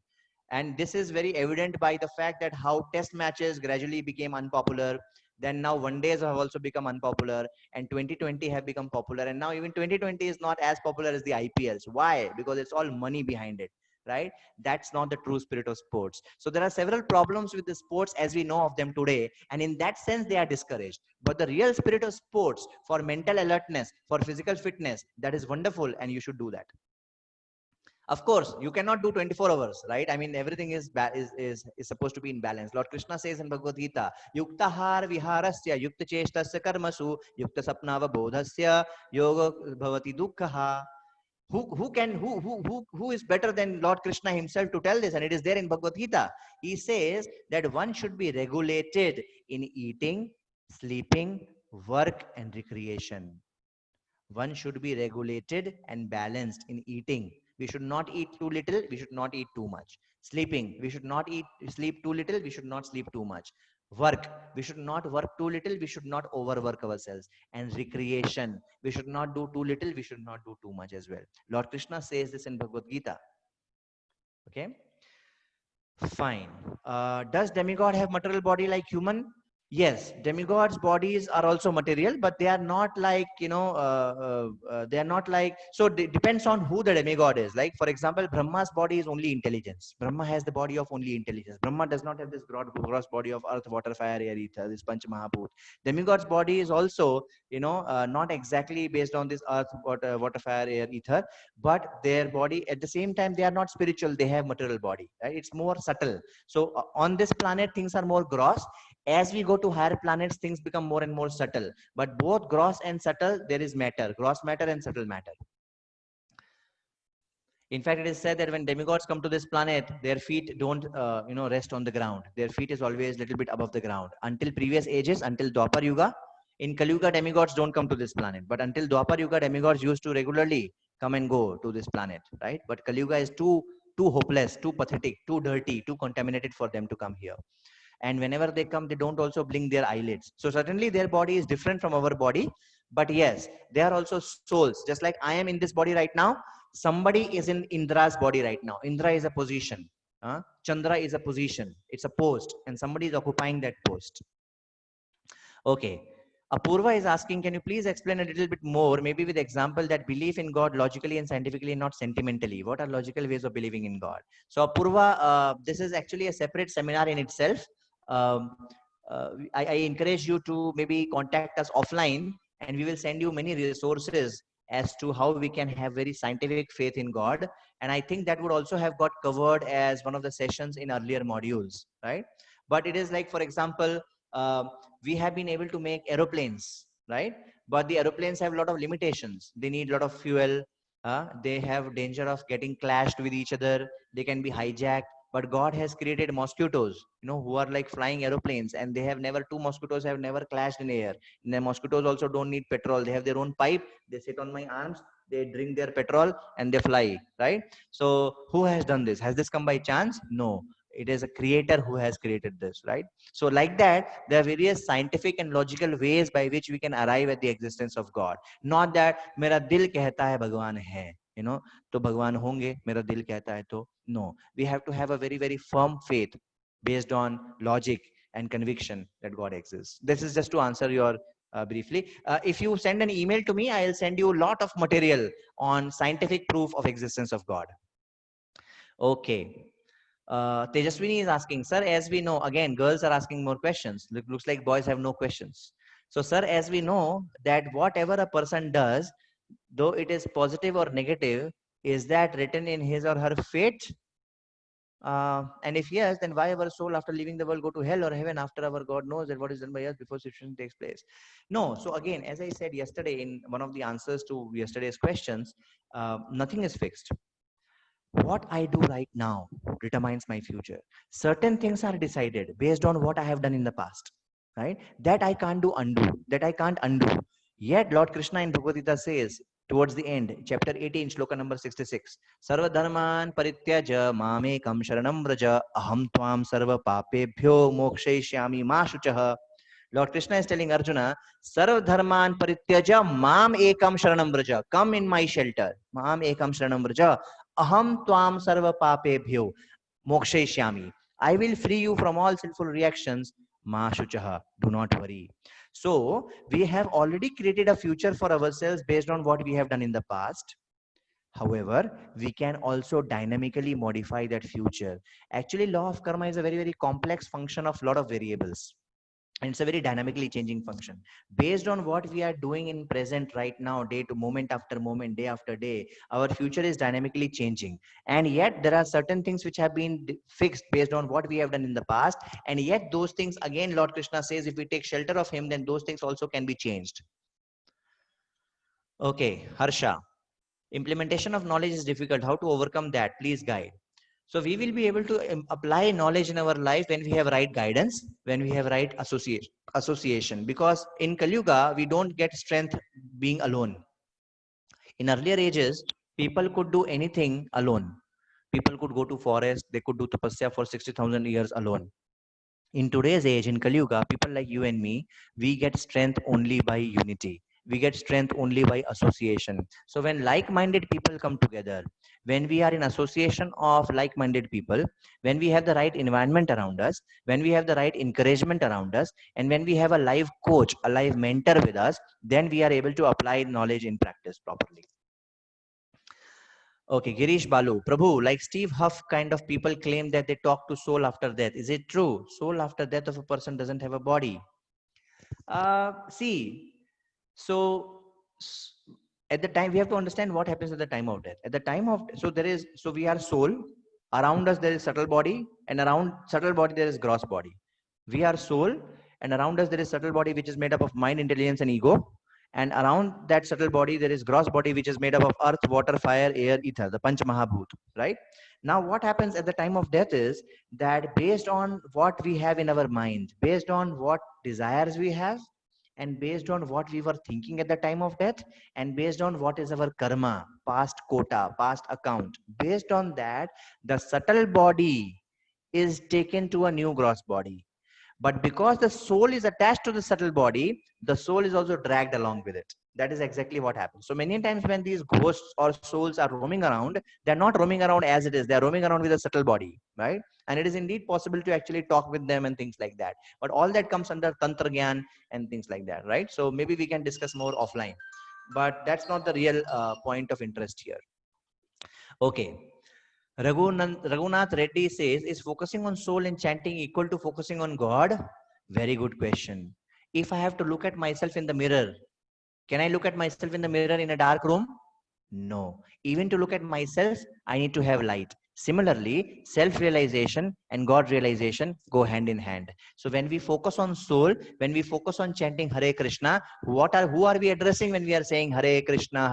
And this is very evident by the fact that how test matches gradually became unpopular. Then now one days have also become unpopular, and 2020 have become popular, and now even 2020 is not as popular as the IPLs. Why? Because it's all money behind it, right? That's not the true spirit of sports. So there are several problems with the sports as we know of them today, and in that sense they are discouraged. But the real spirit of sports, for mental alertness, for physical fitness, that is wonderful, and you should do that. Of course, you cannot do 24 hours, right? I mean, everything is supposed to be in balance. Lord Krishna says in Bhagavad Gita, yukta har viharasya yukta cheshtasya karmasu yukta sapnava bodhasya yoga bhavati dukkha. Who is better than Lord Krishna himself to tell this? And it is there in Bhagavad Gita. He says that one should be regulated in eating, sleeping, work, and recreation. One should be regulated and balanced in eating. We should not eat too little, we should not eat too much. Sleeping, we should not sleep too little, we should not sleep too much. Work, we should not work too little, we should not overwork ourselves. And recreation, we should not do too little, we should not do too much as well. Lord Krishna says this in Bhagavad Gita. Okay, fine. Does demigod have material body like human? Yes, demigods' bodies are also material, but they are not like, they are not like, so it depends on who the demigod is. Like, for example, Brahma's body is only intelligence. Brahma has the body of only intelligence. Brahma does not have this gross body of earth, water, fire, air, ether, this Panch Mahabhut. Demigod's body is also, not exactly based on this earth, water, fire, air, ether, but their body, at the same time, they are not spiritual, they have material body, right? It's more subtle. So on this planet, things are more gross. As we go to higher planets, things become more and more subtle, but both gross and subtle, there is matter, gross matter and subtle matter. In fact, it is said that when demigods come to this planet, their feet don't rest on the ground. Their feet is always a little bit above the ground until previous ages, until Dwapar Yuga. In Kali Yuga, demigods don't come to this planet, but until Dwapar Yuga, demigods used to regularly come and go to this planet, right? But Kali Yuga is too hopeless, too pathetic, too dirty, too contaminated for them to come here. And whenever they come, they don't also blink their eyelids. So certainly their body is different from our body, but yes, they are also souls. Just like I am in this body right now, somebody is in Indra's body right now. Indra is a position, Chandra is a position, it's a post, and somebody is occupying that post. Okay, Apurva is asking, can you please explain a little bit more, maybe with example, that belief in God logically and scientifically, not sentimentally? What are logical ways of believing in God? So Apurva, this is actually a separate seminar in itself. Um, I encourage you to maybe contact us offline, and we will send you many resources as to how we can have very scientific faith in God. And I think that would also have got covered as one of the sessions in earlier modules, right? But it is like, for example, we have been able to make aeroplanes, right? But the aeroplanes have a lot of limitations. They need a lot of fuel. They have danger of getting clashed with each other. They can be hijacked. But God has created mosquitoes, who are like flying aeroplanes, and they have never, two mosquitoes have never clashed in air. And the mosquitoes also don't need petrol. They have their own pipe. They sit on my arms. They drink their petrol and they fly, right? So who has done this? Has this come by chance? No. It is a creator who has created this, right? So like that, there are various scientific and logical ways by which we can arrive at the existence of God. Not that मेरा दिल कहता है भगवान है, तो भगवान होंगे, मेरा दिल कहता है तो. No, we have to have a very, very firm faith based on logic and conviction that God exists. This is just to answer your briefly. If you send an email to me, I'll send you a lot of material on scientific proof of existence of God. Okay. Tejaswini is asking, sir, as we know, again, girls are asking more questions. Looks like boys have no questions. So, sir, as we know that whatever a person does, though it is positive or negative, is that written in his or her fate? And if yes, then why our soul after leaving the world go to hell or heaven after our God knows that what is done by us before situation takes place? No. So again, as I said yesterday in one of the answers to yesterday's questions, nothing is fixed. What I do right now determines my future. Certain things are decided based on what I have done in the past, right? That I can't do undo, that I can't undo. Yet Lord Krishna in Bhagavad Gita says towards the end, chapter 18, shloka number 66, Sarva dharman parityaja mamekam sharanam vraja aham tvam sarva papebhyo mokshaishyami ma shuchah. Lord Krishna is telling Arjuna, Sarv dharman parityaja mam ekam sharanam vraja. Come in my shelter. Mam ekam sharanam vraja. Aham tvam sarva papebhyo mokshaishyami. I will free you from all sinful reactions. Ma shuchaha. Do not worry. So, we have already created a future for ourselves based on what we have done in the past. However, we can also dynamically modify that future. Actually, law of karma is a very, very complex function of lot of variables. And it's a very dynamically changing function based on what we are doing in present right now, day to moment after moment, day after day. Our future is dynamically changing, and yet there are certain things which have been fixed based on what we have done in the past, and yet those things, again, Lord Krishna says, if we take shelter of him, then those things also can be changed. Okay, Harsha, implementation of knowledge is difficult. How to overcome that? Please guide. So we will be able to apply knowledge in our life when we have right guidance, when we have right association. Because in Kali Yuga, we don't get strength being alone. In earlier ages, people could do anything alone. People could go to forest, they could do tapasya for 60,000 years alone. In today's age, in Kali Yuga, people like you and me, we get strength only by unity. We get strength only by association. So when like-minded people come together, when we are in association of like-minded people, when we have the right environment around us, when we have the right encouragement around us, and when we have a live coach, a live mentor with us, then we are able to apply knowledge in practice properly. Okay, Girish Balu, Prabhu, like Steve Huff kind of people claim that they talk to soul after death. Is it true? Soul after death of a person doesn't have a body. See, so at the time we have to understand what happens at the time of death. At the time of so we are soul. Around us there is subtle body, and around subtle body there is gross body. We are soul, and around us there is subtle body which is made up of mind, intelligence, and ego. And around that subtle body there is gross body which is made up of earth, water, fire, air, ether, the Panch Mahabhut. Right now, what happens at the time of death is that based on what we have in our mind, based on what desires we have, and based on what we were thinking at the time of death, and based on what is our karma, past quota, past account, based on that, the subtle body is taken to a new gross body. But because the soul is attached to the subtle body, the soul is also dragged along with it. That is exactly what happens. So many times when these ghosts or souls are roaming around, they're not roaming around as it is. They're roaming around with a subtle body, right? And it is indeed possible to actually talk with them and things like that. But all that comes under Tantra Gyan and things like that, right? So maybe we can discuss more offline. But that's not the real point of interest here. Okay. Raghunath Reddy says, is focusing on soul and chanting equal to focusing on God? Very good question. If I have to look at myself in the mirror, can I look at myself in the mirror in a dark room? No. Even to look at myself, I need to have light. Similarly, self-realization and God realization go hand in hand. So when we focus on soul, when we focus on chanting Hare Krishna, who are we addressing when we are saying Hare Krishna,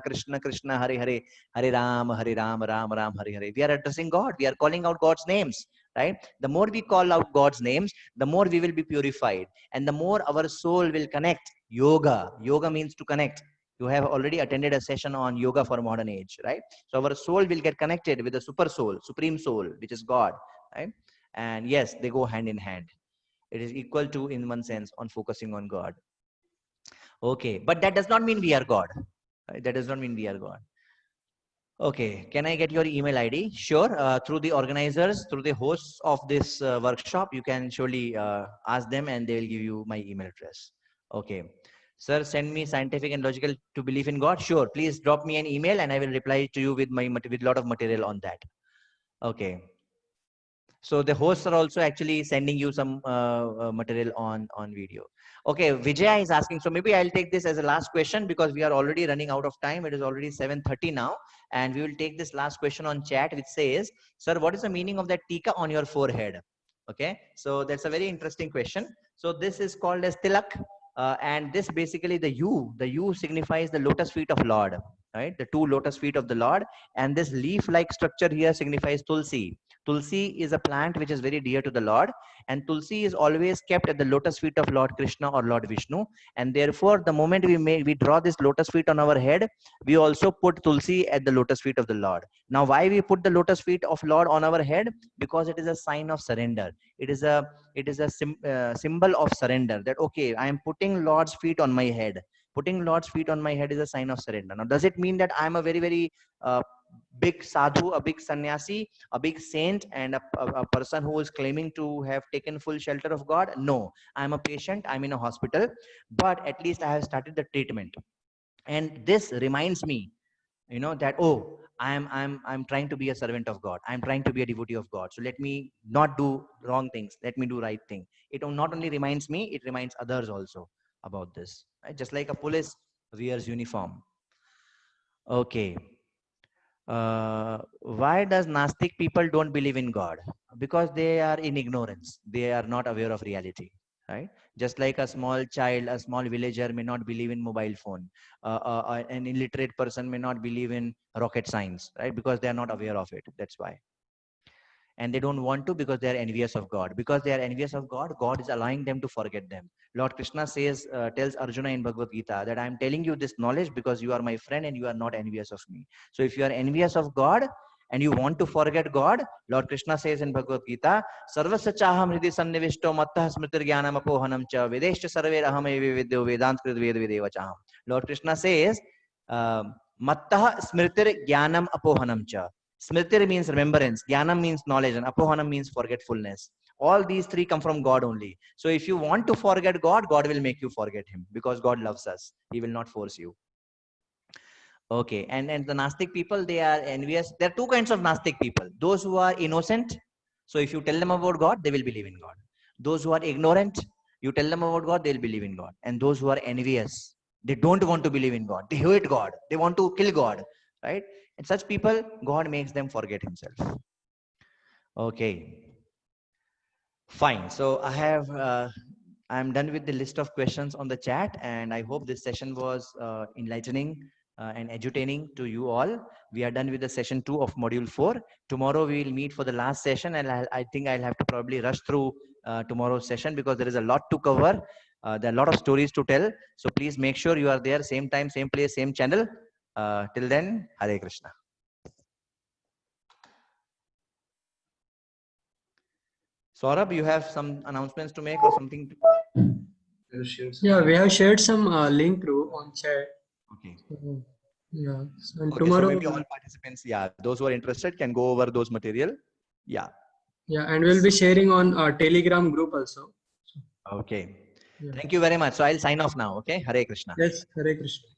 Krishna Krishna, Hare Hare, Hare Ram, Ram Ram, Hare Hare? We are addressing God. We are calling out God's names, right? The more we call out God's names, the more we will be purified, and the more our soul will connect. Yoga means to connect. You have already attended a session on yoga for modern age, right? So our soul will get connected with the super soul, supreme soul, which is God, right? And yes, they go hand in hand. It is equal to, in one sense, on focusing on God. Okay, but that does not mean we are God, right? That does not mean we are God. Okay, can I get your email ID? Sure. Through the organizers, through the hosts of this workshop, you can surely ask them and they will give you my email address. Okay. Sir, send me scientific and logical to believe in God. Sure. Please drop me an email and I will reply to you with with a lot of material on that. Okay. So the hosts are also actually sending you some material on video. Okay, Vijaya is asking, so maybe I'll take this as a last question because we are already running out of time. It is already 7:30 now, and we will take this last question on chat, which says, sir, what is the meaning of that tika on your forehead? Okay, so that's a very interesting question. So this is called as tilak, and this basically the U signifies the lotus feet of Lord, right? The two lotus feet of the Lord, and this leaf-like structure here signifies tulsi. Tulsi is a plant which is very dear to the Lord, and Tulsi is always kept at the lotus feet of Lord Krishna or Lord Vishnu. And therefore, the moment we draw this lotus feet on our head, we also put Tulsi at the lotus feet of the Lord. Now, why we put the lotus feet of Lord on our head? Because it is a sign of surrender. It is a symbol of surrender. That okay, I am putting Lord's feet on my head. Putting Lord's feet on my head is a sign of surrender. Now, does it mean that I am a very big sadhu, a big sannyasi, a big saint, and a person who is claiming to have taken full shelter of God? No, I'm a patient, I'm in a hospital, but at least I have started the treatment. And this reminds me, that, oh, I'm trying to be a servant of God. I'm trying to be a devotee of God. So let me not do wrong things. Let me do right thing. It not only reminds me, it reminds others also about this. Right? Just like a police wears uniform. Okay. Why does Nastic people don't believe in God? Because they are in ignorance. They are not aware of reality, right? Just like a small child, a small villager may not believe in mobile phone. An illiterate person may not believe in rocket science, right? Because they are not aware of it. That's why. And they don't want to because they are envious of God. Because they are envious of God, God is allowing them to forget them. Lord Krishna tells Arjuna in Bhagavad Gita that I am telling you this knowledge because you are my friend and you are not envious of me. So if you are envious of God, and you want to forget God, Lord Krishna says in Bhagavad Gita, Sarvasya chaham hridi sannivishto mattah smritir jnanam apohanam cha vedeshcha sarver aham evi vidyo vedant krid ved videva chaham. Lord Krishna says, mattah smritir jnanam apohanam cha. Smritir means remembrance, jnanam means knowledge, and apohanam means forgetfulness. All these three come from God only. So if you want to forget God, God will make you forget him, because God loves us. He will not force you. Okay, and the Gnostic people, they are envious. There are two kinds of Gnostic people. Those who are innocent. So if you tell them about God, they will believe in God. Those who are ignorant, you tell them about God, they will believe in God. And those who are envious, they don't want to believe in God. They hate God. They want to kill God, right? And such people, God makes them forget himself. Okay. Fine. So I'm done with the list of questions on the chat, and I hope this session was enlightening and edutaining to you all. We are done with the session 2 of module 4. Tomorrow we will meet for the last session, and I think I'll have to probably rush through tomorrow's session because there is a lot to cover. There are a lot of stories to tell. So please make sure you are there, same time, same place, same channel. Till then, Hare Krishna. Saurabh, you have some announcements to make or something? Yeah, we have shared some link through on chat. Okay. Yeah, and Okay, tomorrow. so maybe all participants, yeah, those who are interested can go over those material. Yeah. Yeah, and we'll be sharing on our Telegram group also. Okay. Yeah. Thank you very much. So I'll sign off now. Okay. Hare Krishna. Yes, Hare Krishna.